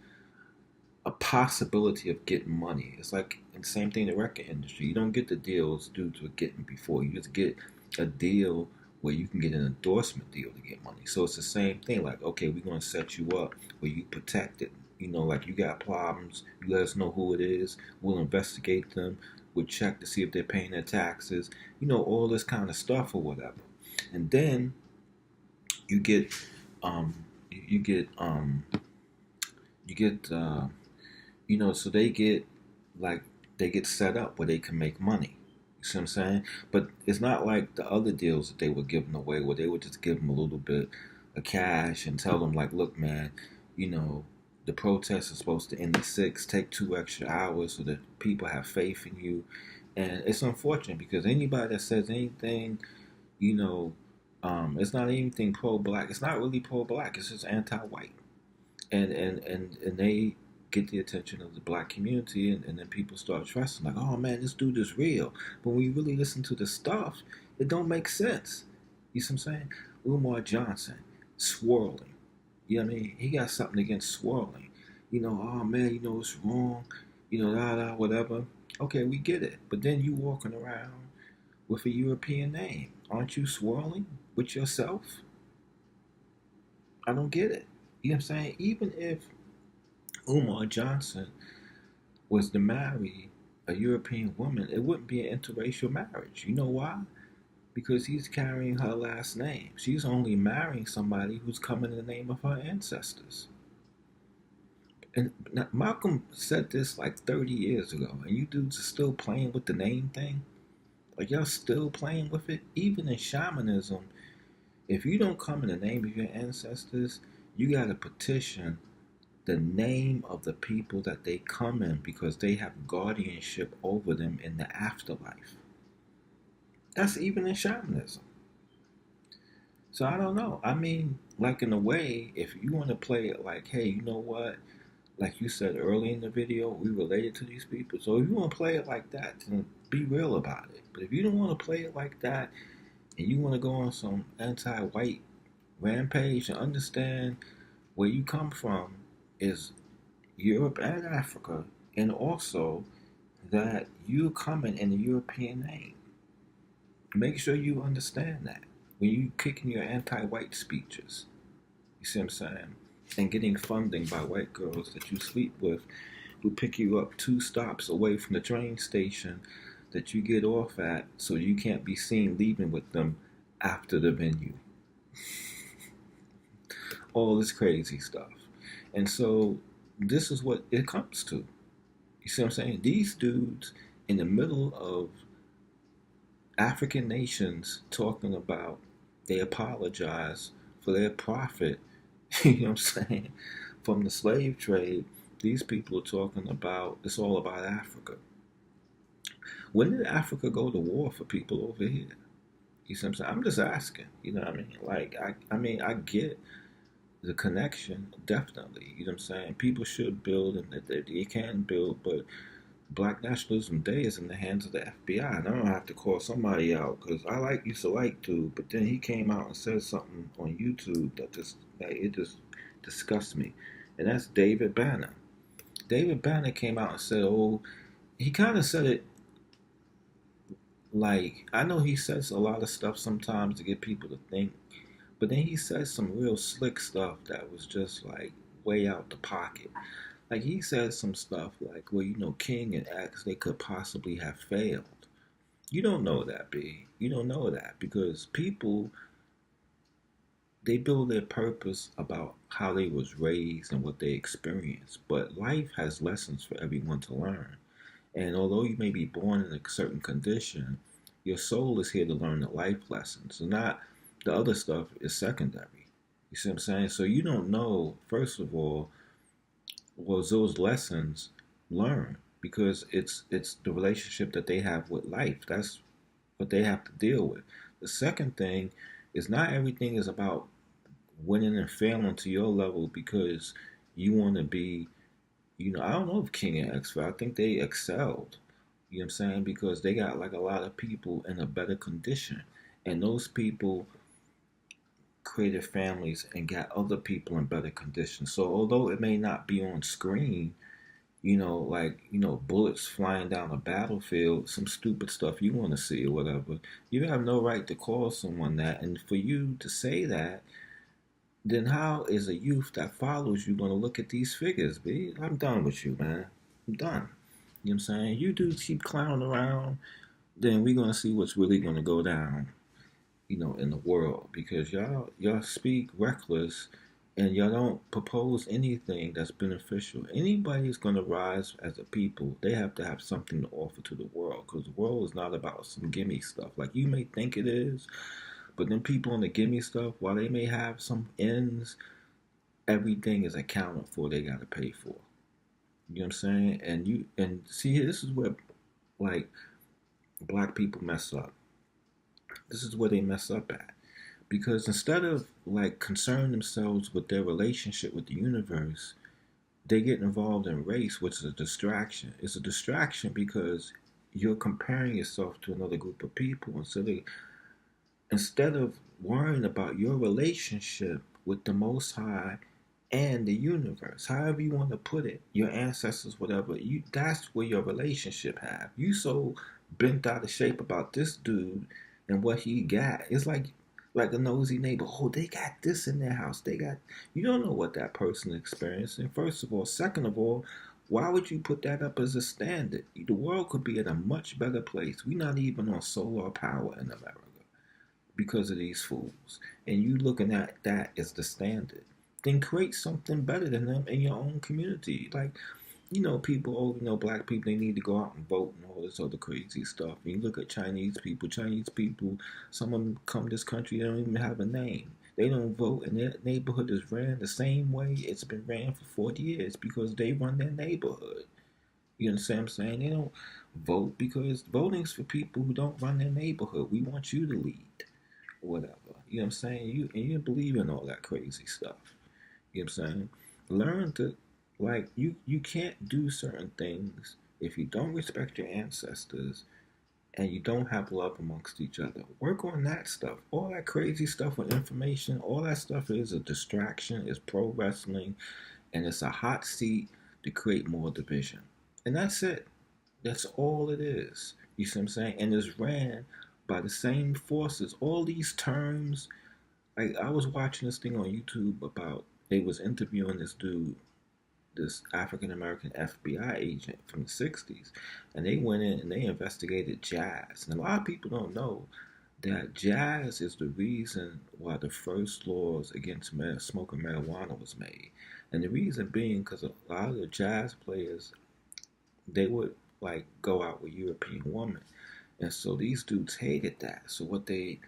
a possibility of getting money. It's like the same thing in the record industry. You don't get the deals due to getting before. You just get a deal where you can get an endorsement deal to get money. So it's the same thing. Like, okay, we're gonna set you up where you protect it. Like you got problems, you let us know who it is. We'll investigate them. We'll check to see if they're paying their taxes. All this kind of stuff or whatever. And then you get, um, you get, you get so they get set up where they can make money. You see what I'm saying? But it's not like the other deals that they were giving away where they would just give them a little bit of cash and tell them like, look, man, the protest is supposed to end at 6. Take 2 extra hours so that people have faith in you. And it's unfortunate because anybody that says anything, it's not anything pro-black. It's not really pro-black. It's just anti-white. And they get the attention of the black community, and then people start trusting, like, oh man, this dude is real. But when you really listen to the stuff, it don't make sense. You see what I'm saying? Umar Johnson, swirling. You know what I mean? He got something against swirling. Oh man, it's wrong. Whatever. Okay, we get it. But then you walking around with a European name. Aren't you swirling with yourself? I don't get it. You know what I'm saying? Even if Umar Johnson was to marry a European woman, it wouldn't be an interracial marriage. You know why? Because he's carrying her last name. She's only marrying somebody who's come in the name of her ancestors. And Malcolm said this like 30 years ago, and you dudes are still playing with the name thing? Like, y'all still playing with it? Even in shamanism, if you don't come in the name of your ancestors, you got to petition the name of the people that they come in because they have guardianship over them in the afterlife. That's even in shamanism. So I don't know. I mean, like in a way, if you want to play it like, hey, you know what? Like you said early in the video, we related to these people. So if you want to play it like that, then be real about it. But if you don't want to play it like that, and you want to go on some anti-white rampage and understand where you come from is Europe and Africa, and also that you're coming in the European name. Make sure you understand that when you kicking your anti-white speeches. You see what I'm saying? And getting funding by white girls that you sleep with who pick you up 2 stops away from the train station that you get off at so you can't be seen leaving with them after the venue. All this crazy stuff. And so this is what it comes to. You see what I'm saying? These dudes in the middle of African nations talking about they apologize for their profit, you know what I'm saying, from the slave trade. These people are talking about it's all about Africa. When did Africa go to war for people over here? You see what I'm saying? I'm just asking. You know what I mean? Like, I get the connection, definitely. You know what I'm saying? People should build and they can build, but Black Nationalism Day is in the hands of the FBI, and I don't have to call somebody out because I used to like dude, but then he came out and said something on YouTube that just disgusts me, and that's David Banner. David Banner came out and said, "Oh," he kind of said it like I know he says a lot of stuff sometimes to get people to think, but then he says some real slick stuff that was just like way out the pocket. Like he says some stuff like, well, King and X, they could possibly have failed. You don't know that, B. You don't know that because people, they build their purpose about how they was raised and what they experienced. But life has lessons for everyone to learn. And although you may be born in a certain condition, your soul is here to learn the life lessons. And not the other stuff is secondary. You see what I'm saying? So you don't know, first of all, was those lessons learned because it's the relationship that they have with life. That's what they have to deal with. The second thing is not everything is about winning and failing to your level because you want to be I don't know if King and X, I think they excelled. You know what I'm saying? Because they got like a lot of people in a better condition. And those people created families and got other people in better condition. So although it may not be on screen, bullets flying down a battlefield, some stupid stuff you want to see or whatever, you have no right to call someone that. And for you to say that, then how is a youth that follows you going to look at these figures, B? I'm done with you, man. I'm done. You know what I'm saying? You dudes keep clowning around, then we're going to see what's really going to go down, in the world, because y'all speak reckless and y'all don't propose anything that's beneficial. Anybody's gonna rise as a people, they have to have something to offer to the world, because the world is not about some gimme stuff like you may think it is. But then people on the gimme stuff, while they may have some ends, everything is accounted for. They gotta pay for. You know what I'm saying? And see, this is where like black people mess up. This is where they mess up at. Because instead of like concerning themselves with their relationship with the universe, they get involved in race, which is a distraction. It's a distraction because you're comparing yourself to another group of people instead of worrying about your relationship with the Most High and the universe, however you want to put it, your ancestors, whatever, that's where your relationship have. You so bent out of shape about this dude and what he got. It's like a nosy neighbor. Oh, they got this in their house. You don't know what that person is experiencing, first of all. Second of all, why would you put that up as a standard? The world could be in a much better place. We're not even on solar power in America because of these fools. And you looking at that as the standard. Then create something better than them in your own community. Like, people, black people, they need to go out and vote and all this other crazy stuff. And you look at Chinese people, some of them come to this country, they don't even have a name. They don't vote, and their neighborhood is ran the same way it's been ran for 40 years because they run their neighborhood. You understand what I'm saying? They don't vote because voting's for people who don't run their neighborhood. We want you to lead, whatever. You know what I'm saying? You believe in all that crazy stuff. You know what I'm saying? Learn to, like, you can't do certain things if you don't respect your ancestors and you don't have love amongst each other. Work on that stuff. All that crazy stuff with information, all that stuff is a distraction, it's pro wrestling, and it's a hot seat to create more division. And that's it. That's all it is. You see what I'm saying? And it's ran by the same forces. All these terms, like I was watching this thing on YouTube about, they was interviewing this dude, this African American FBI agent from the 60s. And they went in and they investigated jazz. And a lot of people don't know that jazz is the reason why the first laws against smoking marijuana was made. And the reason being because a lot of the jazz players, they would like go out with European women. And so these dudes hated that. So what they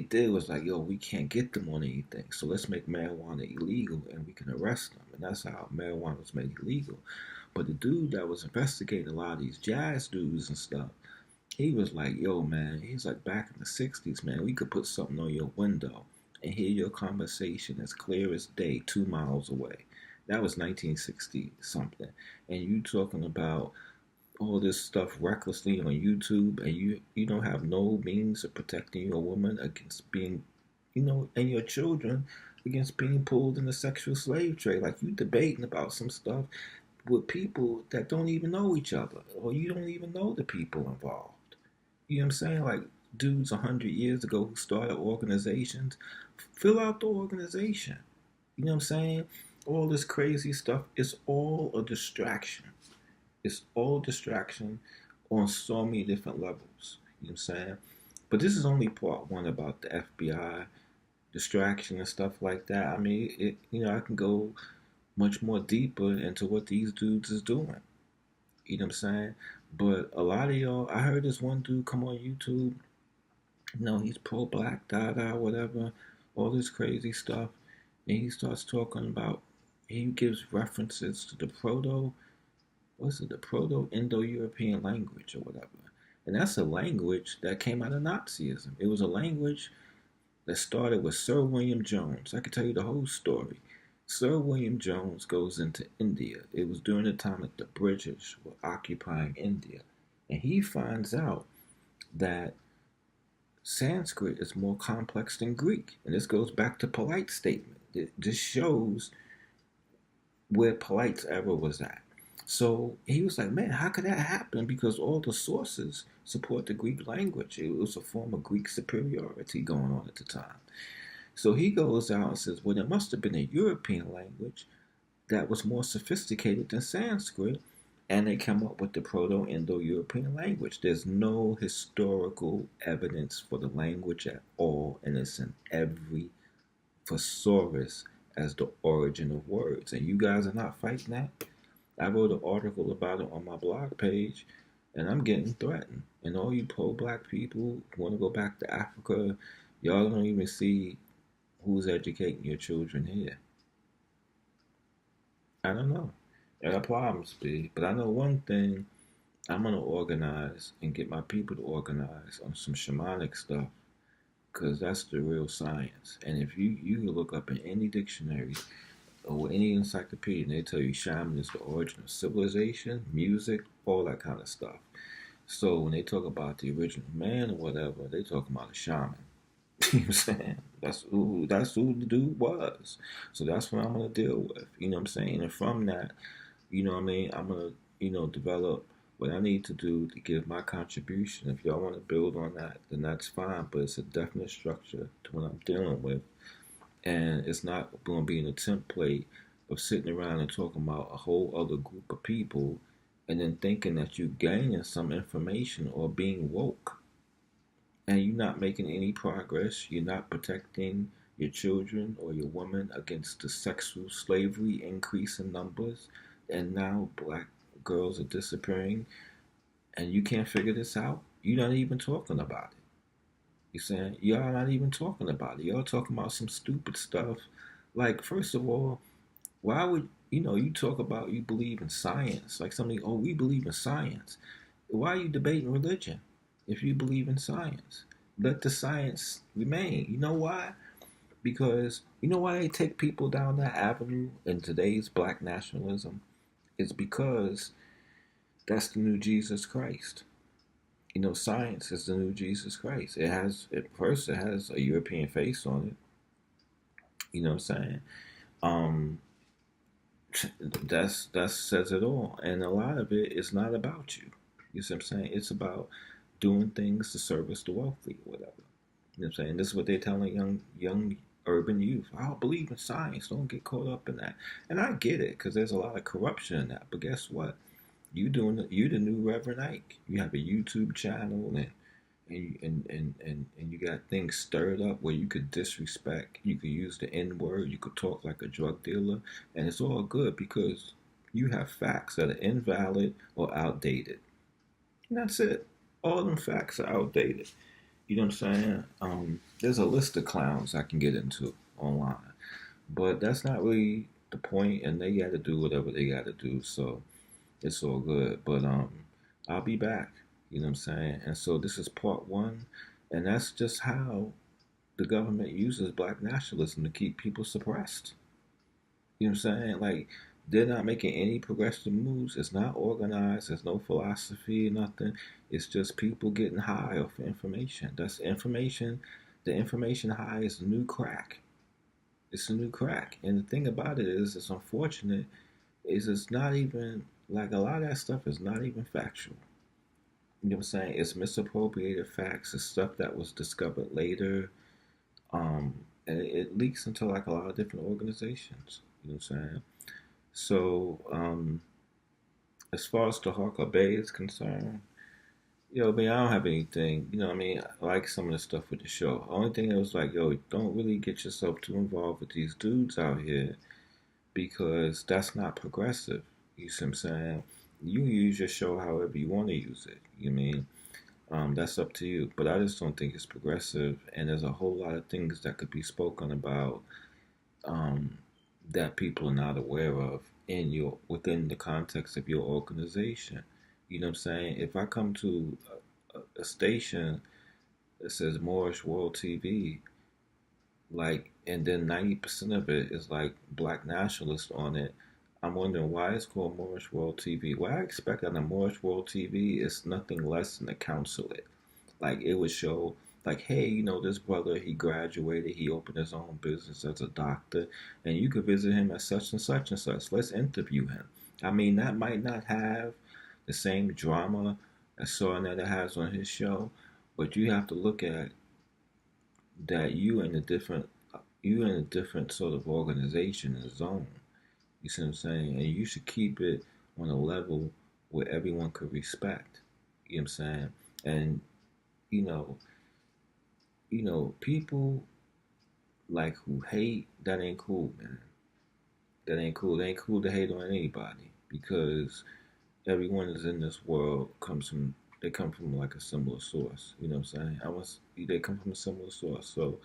did was like, yo, we can't get them on anything. So let's make marijuana illegal and we can arrest them. And that's how marijuana was made illegal. But the dude that was investigating a lot of these jazz dudes and stuff, he was like, yo, man, he's like, back in the 60s, man, we could put something on your window and hear your conversation as clear as day 2 miles away. That was 1960 something. And you talking about all this stuff recklessly on YouTube, and you don't have no means of protecting your woman against being, and your children against being pulled in the sexual slave trade. Like, you debating about some stuff with people that don't even know each other, or you don't even know the people involved. You know what I'm saying? Like, dudes 100 years ago who started organizations, fill out the organization. You know what I'm saying? All this crazy stuff is all a distraction. It's all distraction on so many different levels. You know what I'm saying? But this is only part one about the FBI distraction and stuff like that. I mean, I can go much more deeper into what these dudes is doing. You know what I'm saying? But a lot of y'all, I heard this one dude come on YouTube. He's pro-black, whatever, all this crazy stuff. And he starts talking about, he gives references to the Proto-Indo-European language or whatever. And that's a language that came out of Nazism. It was a language that started with Sir William Jones. I could tell you the whole story. Sir William Jones goes into India. It was during the time that the British were occupying India. And he finds out that Sanskrit is more complex than Greek. And this goes back to Polite's statement. This shows where Polite's error was at. So he was like, man, how could that happen? Because all the sources support the Greek language. It was a form of Greek superiority going on at the time. So he goes out and says, well, there must have been a European language that was more sophisticated than Sanskrit, and they come up with the Proto-Indo-European language. There's no historical evidence for the language at all, and it's in every thesaurus as the origin of words. And you guys are not fighting that. I wrote an article about it on my blog page, and I'm getting threatened. And all you pro-black people who want to go back to Africa, y'all don't even see who's educating your children here. I don't know. There are problems, B. But I know one thing. I'm going to organize and get my people to organize on some shamanic stuff, because that's the real science. And if you can look up in any dictionary or any encyclopedia, and they tell you shaman is the origin of civilization, music, all that kind of stuff. So when they talk about the original man or whatever, they talk about a shaman. You know what I'm saying? That's who the dude was. So that's what I'm gonna deal with. You know what I'm saying? And from that, you know what I mean, I'm gonna, develop what I need to do to give my contribution. If y'all want to build on that, then that's fine. But it's a definite structure to what I'm dealing with. And it's not gonna be in a template of sitting around and talking about a whole other group of people and then thinking that you're gaining some information or being woke. And you're not making any progress. You're not protecting your children or your women against the sexual slavery increase in numbers. And now black girls are disappearing, and you can't figure this out. You're not even talking about it. You saying y'all not even talking about it. Y'all talking about some stupid stuff. Like, first of all, why would you talk about you believe in science? Like somebody, oh, we believe in science. Why are you debating religion if you believe in science? Let the science remain. You know why? Because you know why they take people down that avenue in today's black nationalism? It's because that's the new Jesus Christ. Science is the new Jesus Christ. It has a European face on it. You know what I'm saying? Um, that says it all. And a lot of it is not about you. You see what I'm saying? It's about doing things to service the wealthy, whatever. You know what I'm saying? This is what they're telling young urban youth. I don't believe in science. Don't get caught up in that. And I get it, because there's a lot of corruption in that. But guess what? You the new Reverend Ike. You have a YouTube channel, and you got things stirred up where you could disrespect, you could use the N word, you could talk like a drug dealer, and it's all good because you have facts that are invalid or outdated. And that's it. All them facts are outdated. You know what I'm saying? There's a list of clowns I can get into online, but that's not really the point, and they got to do whatever they got to do. So it's all good. But I'll be back. You know what I'm saying? And so this is part one, and that's just how the government uses black nationalism to keep people suppressed. You know what I'm saying? Like, they're not making any progressive moves. It's not organized. There's no philosophy, nothing. It's just people getting high off information. That's information. The information high is the new crack. It's a new crack. And the thing about it is, it's unfortunate, is it's not even, like, a lot of that stuff is not even factual. You know what I'm saying? It's misappropriated facts. It's stuff that was discovered later. And it leaks into, like, a lot of different organizations. You know what I'm saying? So, as far as the Hawker Bay is concerned, I don't have anything, I like some of the stuff with the show. The only thing that was like, don't really get yourself too involved with these dudes out here, because that's not progressive. You see what I'm saying? You use your show however you want to use it. You mean? That's up to you. But I just don't think it's progressive, and there's a whole lot of things that could be spoken about, that people are not aware of within the context of your organization. You know what I'm saying? If I come to a station that says Moorish World TV, like, and then 90% of it is like Black Nationalists on it. I'm wondering why it's called Moorish World TV. What I expect on the Moorish World TV is nothing less than a consulate. Like it would show, like, hey, this brother, he graduated, he opened his own business as a doctor, and you could visit him at such and such and such. Let's interview him. I mean, that might not have the same drama as Sornetta has on his show, but you have to look at that you in a different sort of organization and zone. You see what I'm saying? And you should keep it on a level where everyone could respect. You know what I'm saying? And you know, people like who hate, that ain't cool, man. That ain't cool. It ain't cool to hate on anybody because everyone is in this world they come from like a similar source. You know what I'm saying? They come from a similar source. So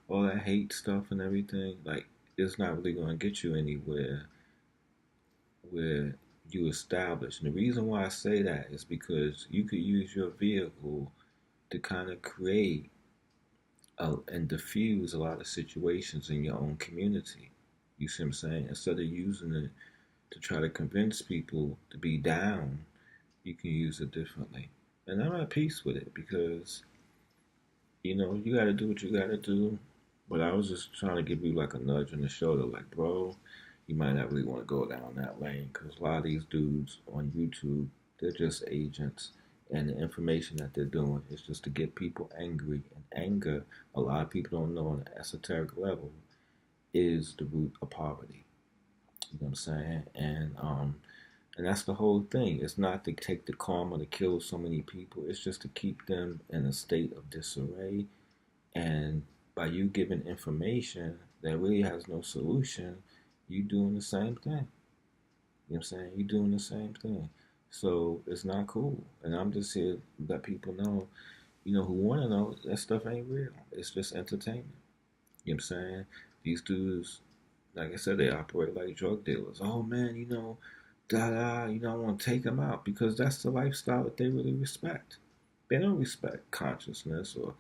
all that hate stuff and everything, like it's not really gonna get you anywhere where you establish. And the reason why I say that is because you could use your vehicle to kind of create and diffuse a lot of situations in your own community. You see what I'm saying? Instead of using it to try to convince people to be down, you can use it differently. And I'm at peace with it because, you got to do what you got to do. But I was just trying to give you like a nudge on the shoulder, like, bro, you might not really want to go down that lane because a lot of these dudes on YouTube, they're just agents. And the information that they're doing is just to get people angry. And anger, a lot of people don't know on an esoteric level, is the root of poverty. You know what I'm saying? And that's the whole thing. It's not to take the karma to kill so many people. It's just to keep them in a state of disarray. And by you giving information that really has no solution, you doing the same thing. You know what I'm saying? You doing the same thing. So it's not cool. And I'm just here to let people know, who want to know that stuff ain't real. It's just entertainment. You know what I'm saying? These dudes, like I said, they operate like drug dealers. Oh man, I want to take them out because that's the lifestyle that they really respect. They don't respect consciousness or,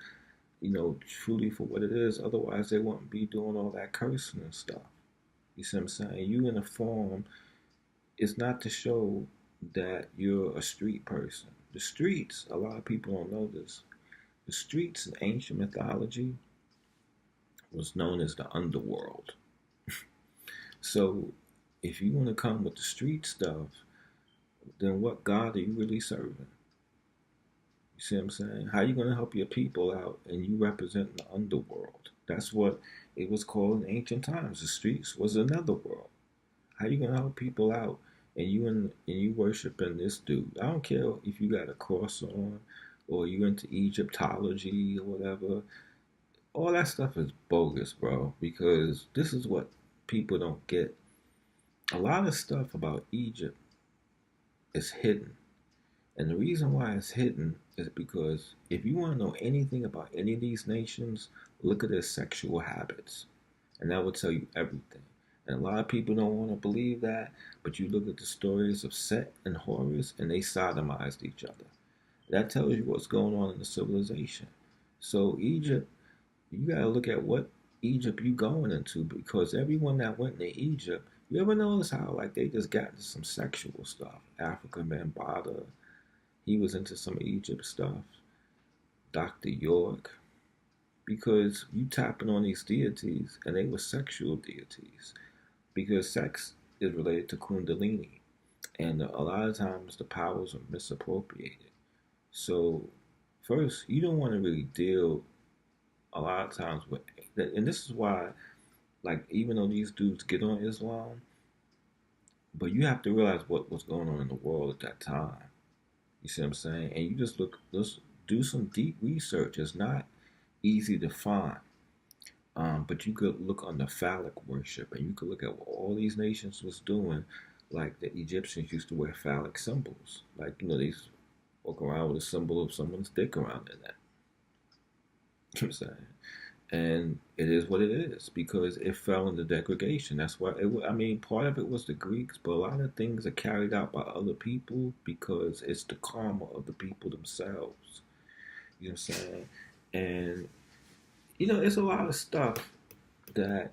truly for what it is. Otherwise, they wouldn't be doing all that cursing and stuff. You see what I'm saying? You in a form is not to show that you're a street person. The streets, a lot of people don't know this. The streets in ancient mythology was known as the underworld. So if you want to come with the street stuff, then what God are you really serving? You see what I'm saying? How are you going to help your people out and you represent the underworld? That's what it was called in ancient times. The streets was another world. How are you going to help people out and you worshiping this dude? I don't care if you got a cross on or you into Egyptology or whatever. All that stuff is bogus, bro, because this is what people don't get. A lot of stuff about Egypt is hidden. And the reason why it's hidden is because if you want to know anything about any of these nations, look at their sexual habits. And that will tell you everything. And a lot of people don't want to believe that, but you look at the stories of Set and Horus, and they sodomized each other. That tells you what's going on in the civilization. So Egypt, you got to look at what Egypt you going into, because everyone that went to Egypt, you ever notice how like they just got into some sexual stuff? Africa Bambaataa, he was into some Egypt stuff. Dr. York, because you tapping on these deities, and they were sexual deities, because sex is related to Kundalini, and a lot of times the powers are misappropriated. So first, you don't want to really deal a lot of times with, and this is why, like, even though these dudes get on Islam, but you have to realize what was going on in the world at that time. You see what I'm saying? And you just do some deep research. It's not easy to find. But you could look on the phallic worship, and you could look at what all these nations was doing. Like the Egyptians used to wear phallic symbols. Like, they used to walk around with a symbol of someone's dick around their neck. You know what I'm saying? And it is what it is because it fell into degradation. That's why part of it was the Greeks, but a lot of things are carried out by other people because it's the karma of the people themselves. You know what I'm saying? And it's a lot of stuff that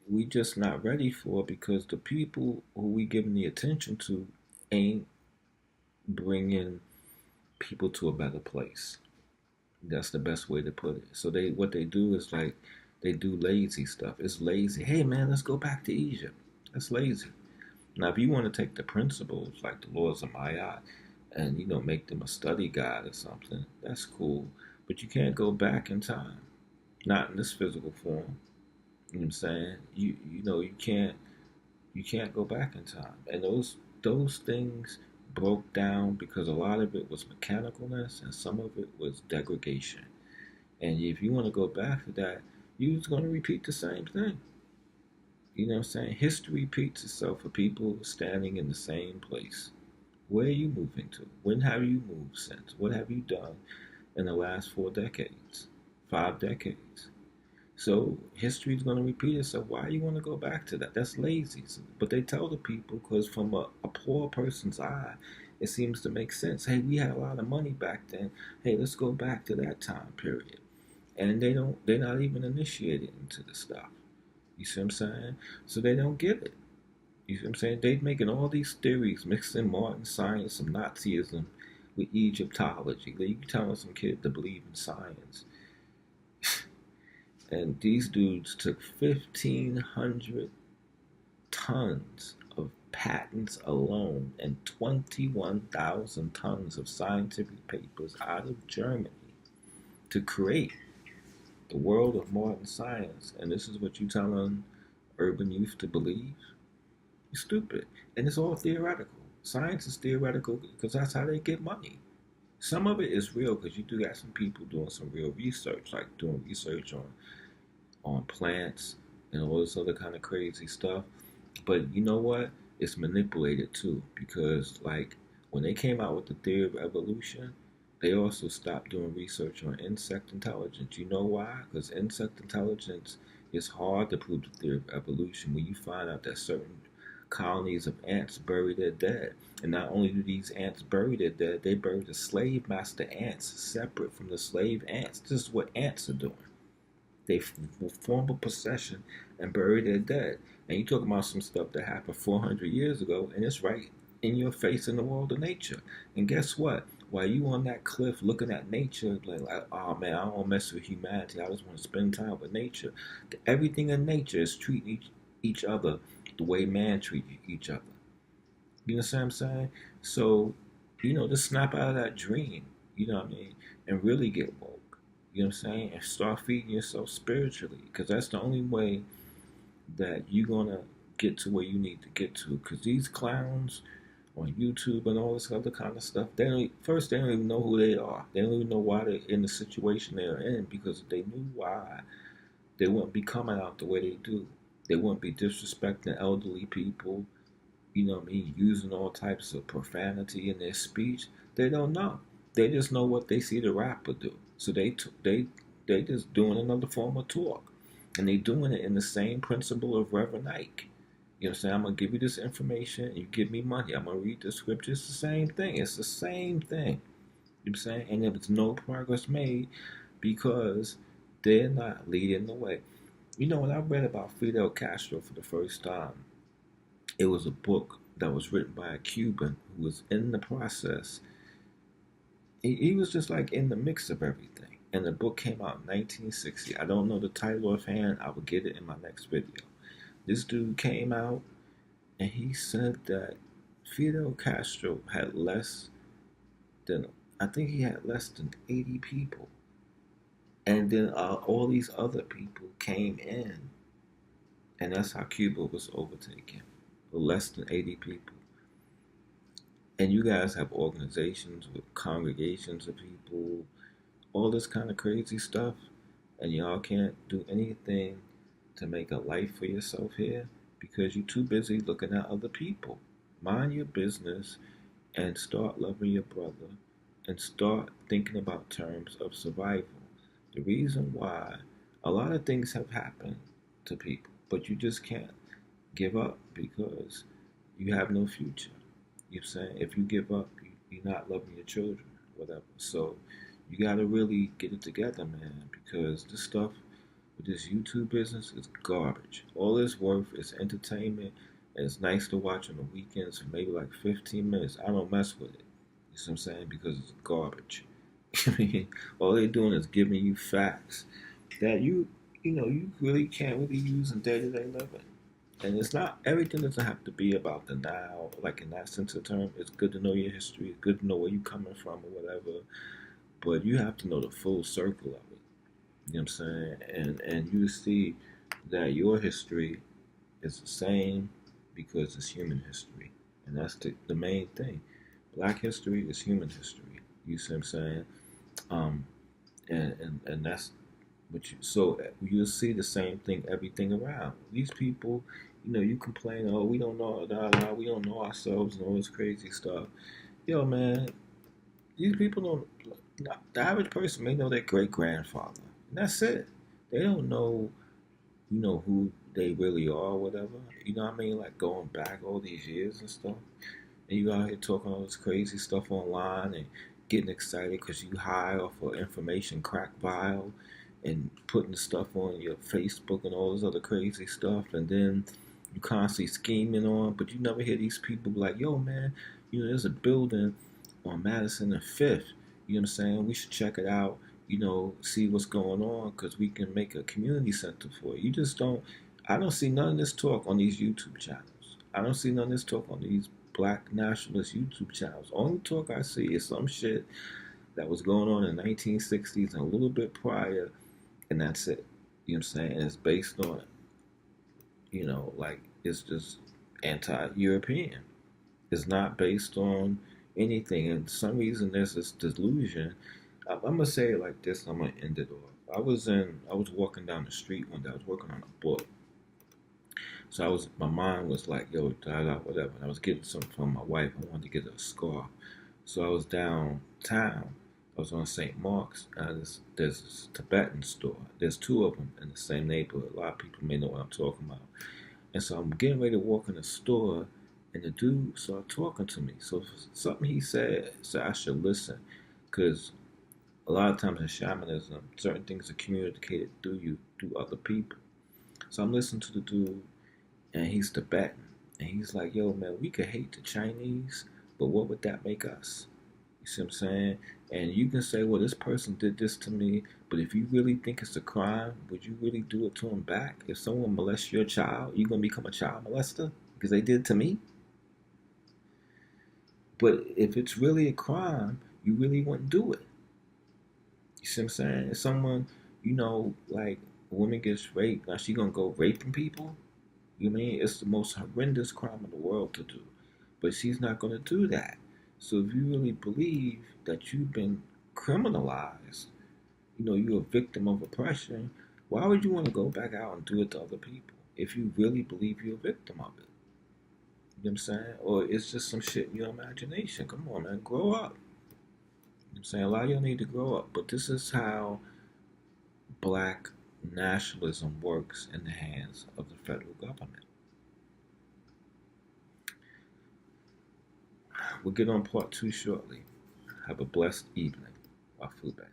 we just not ready for, because the people who we giving the attention to ain't bringing people to a better place. That's the best way to put it. So what they do is like they do lazy stuff. It's lazy. Hey man, let's go back to Egypt. That's lazy. Now if you want to take the principles like the laws of Maya and make them a study guide or something, that's cool. But you can't go back in time. Not in this physical form. You know what I'm saying? You can't go back in time. And those things broke down because a lot of it was mechanicalness and some of it was degradation. And if you want to go back to that, you're just going to repeat the same thing. You know what I'm saying? History repeats itself for people standing in the same place. Where are you moving to? When have you moved since? What have you done in the last 4 decades, 5 decades? So history is going to repeat itself. Why you want to go back to that? That's lazy. But they tell the people because from a poor person's eye, it seems to make sense. Hey, we had a lot of money back then. Hey, let's go back to that time period. And they're not even initiated into the stuff. You see what I'm saying? So they don't get it. You see what I'm saying? They're making all these theories, mixing modern science, some Nazism with Egyptology. You telling some kid to believe in science. And these dudes took 1,500 tons of patents alone and 21,000 tons of scientific papers out of Germany to create the world of modern science. And this is what you telling urban youth to believe? You're stupid. And it's all theoretical. Science is theoretical because that's how they get money. Some of it is real because you do got some people doing some real research, like doing research on plants and all this other kind of crazy stuff. But you know what? It's manipulated too, because like when they came out with the theory of evolution, they also stopped doing research on insect intelligence. You know why? Because insect intelligence is hard to prove the theory of evolution when you find out that certain colonies of ants bury their dead. And not only do these ants bury their dead, they bury the slave master ants separate from the slave ants. This is what ants are doing. They form a procession and bury their dead. And you talking about some stuff that happened 400 years ago, and it's right in your face in the world of nature. And guess what? While you on that cliff looking at nature, like oh man, I don't want to mess with humanity. I just want to spend time with nature. Everything in nature is treating each other the way man treats each other. You know what I'm saying? So, just snap out of that dream, you know what I mean, and really get woke. You know what I'm saying? And start feeding yourself spiritually, because that's the only way that you're going to get to where you need to get to. Because these clowns on YouTube and all this other kind of stuff, they don't even know who they are. They don't even know why they're in the situation they're in, because if they knew why, they wouldn't be coming out the way they do. They wouldn't be disrespecting elderly people, you know what I mean, using all types of profanity in their speech. They don't know. They just know what they see the rapper do. So they just doing another form of talk. And they doing it in the same principle of Reverend Ike. You know what I'm saying? I'm going to give you this information, you give me money. I'm going to read the scripture. It's the same thing. It's the same thing. You know what I'm saying? And there was no progress made because they're not leading the way. When I read about Fidel Castro for the first time, it was a book that was written by a Cuban who was in the process. He was just like in the mix of everything. And the book came out in 1960. I don't know the title offhand. I will get it in my next video. This dude came out and he said that Fidel Castro had I think he had less than 80 people. And then all these other people came in. And that's how Cuba was overtaken. Less than 80 people. And you guys have organizations with congregations of people, all this kind of crazy stuff, and y'all can't do anything to make a life for yourself here because you're too busy looking at other people. Mind your business and start loving your brother and start thinking about terms of survival. The reason why a lot of things have happened to people, but you just can't give up because you have no future. You know what I'm saying? If you give up, you're not loving your children, whatever. So you got to really get it together, man, because this stuff But this YouTube business is garbage. All it's worth is entertainment, and it's nice to watch on the weekends for maybe like 15 minutes. I don't mess with it. You see what I'm saying? Because it's garbage. I mean, all they're doing is giving you facts that you really can't really use in day-to-day living. And it's not everything doesn't have to be about the now, like in that sense of term. It's good to know your history. It's good to know where you're coming from or whatever. But you have to know the full circle of it. You know what I'm saying? And you see that your history is the same because it's human history. And that's the main thing. Black history is human history. You see what I'm saying? Um, and that's what you. So you'll see the same thing, everything around these people. You complain, oh, we don't know, we don't know ourselves and all this crazy stuff. Yo, man, these people don't. The average person may know their great grandfather, and that's it. They don't know, who they really are, or whatever. You know what I mean? Like going back all these years and stuff. And you out here talking all this crazy stuff online and getting excited because you high off of information crack vial and putting stuff on your Facebook and all this other crazy stuff, and then you constantly scheming on, but you never hear these people be like, yo, man, there's a building on Madison and Fifth. You know what I'm saying? We should check it out, see what's going on, because we can make a community center for it. You just don't, I don't see none of this talk on these YouTube channels. I don't see none of this talk on these Black Nationalist YouTube channels. Only talk I see is some shit that was going on in the 1960s and a little bit prior, and that's it. You know what I'm saying? And it's based on, like, it's just anti-European. It's not based on anything. And for some reason, there's this delusion. I'm gonna say it like this. I'm gonna end it off. I was walking down the street one day. I was working on a book. So my mind was like, yo, whatever. And I was getting something from my wife. I wanted to get a scarf. So I was downtown. I was on St. Mark's. There's this Tibetan store. There's two of them in the same neighborhood. A lot of people may know what I'm talking about. And so I'm getting ready to walk in the store, and the dude started talking to me. So something he said I should listen, because a lot of times in shamanism, certain things are communicated through other people. So I'm listening to the dude, and he's Tibetan, and he's like, yo, man, we could hate the Chinese, but what would that make us? You see what I'm saying? And you can say, well, this person did this to me, but if you really think it's a crime, would you really do it to them back? If someone molests your child, you going to become a child molester because they did it to me? But if it's really a crime, you really wouldn't do it. You see what I'm saying? If someone, like a woman gets raped, now she going to go raping people? You mean it's the most horrendous crime in the world to do, but she's not going to do that. So if you really believe that you've been criminalized, you're a victim of oppression, why would you want to go back out and do it to other people if you really believe you're a victim of it? You know what I'm saying? Or it's just some shit in your imagination. Come on, man, grow up. You know what I'm saying? A lot of y'all need to grow up, but this is how Black nationalism works in the hands of the federal government. We'll get on part 2 shortly. Have a blessed evening. Wafube.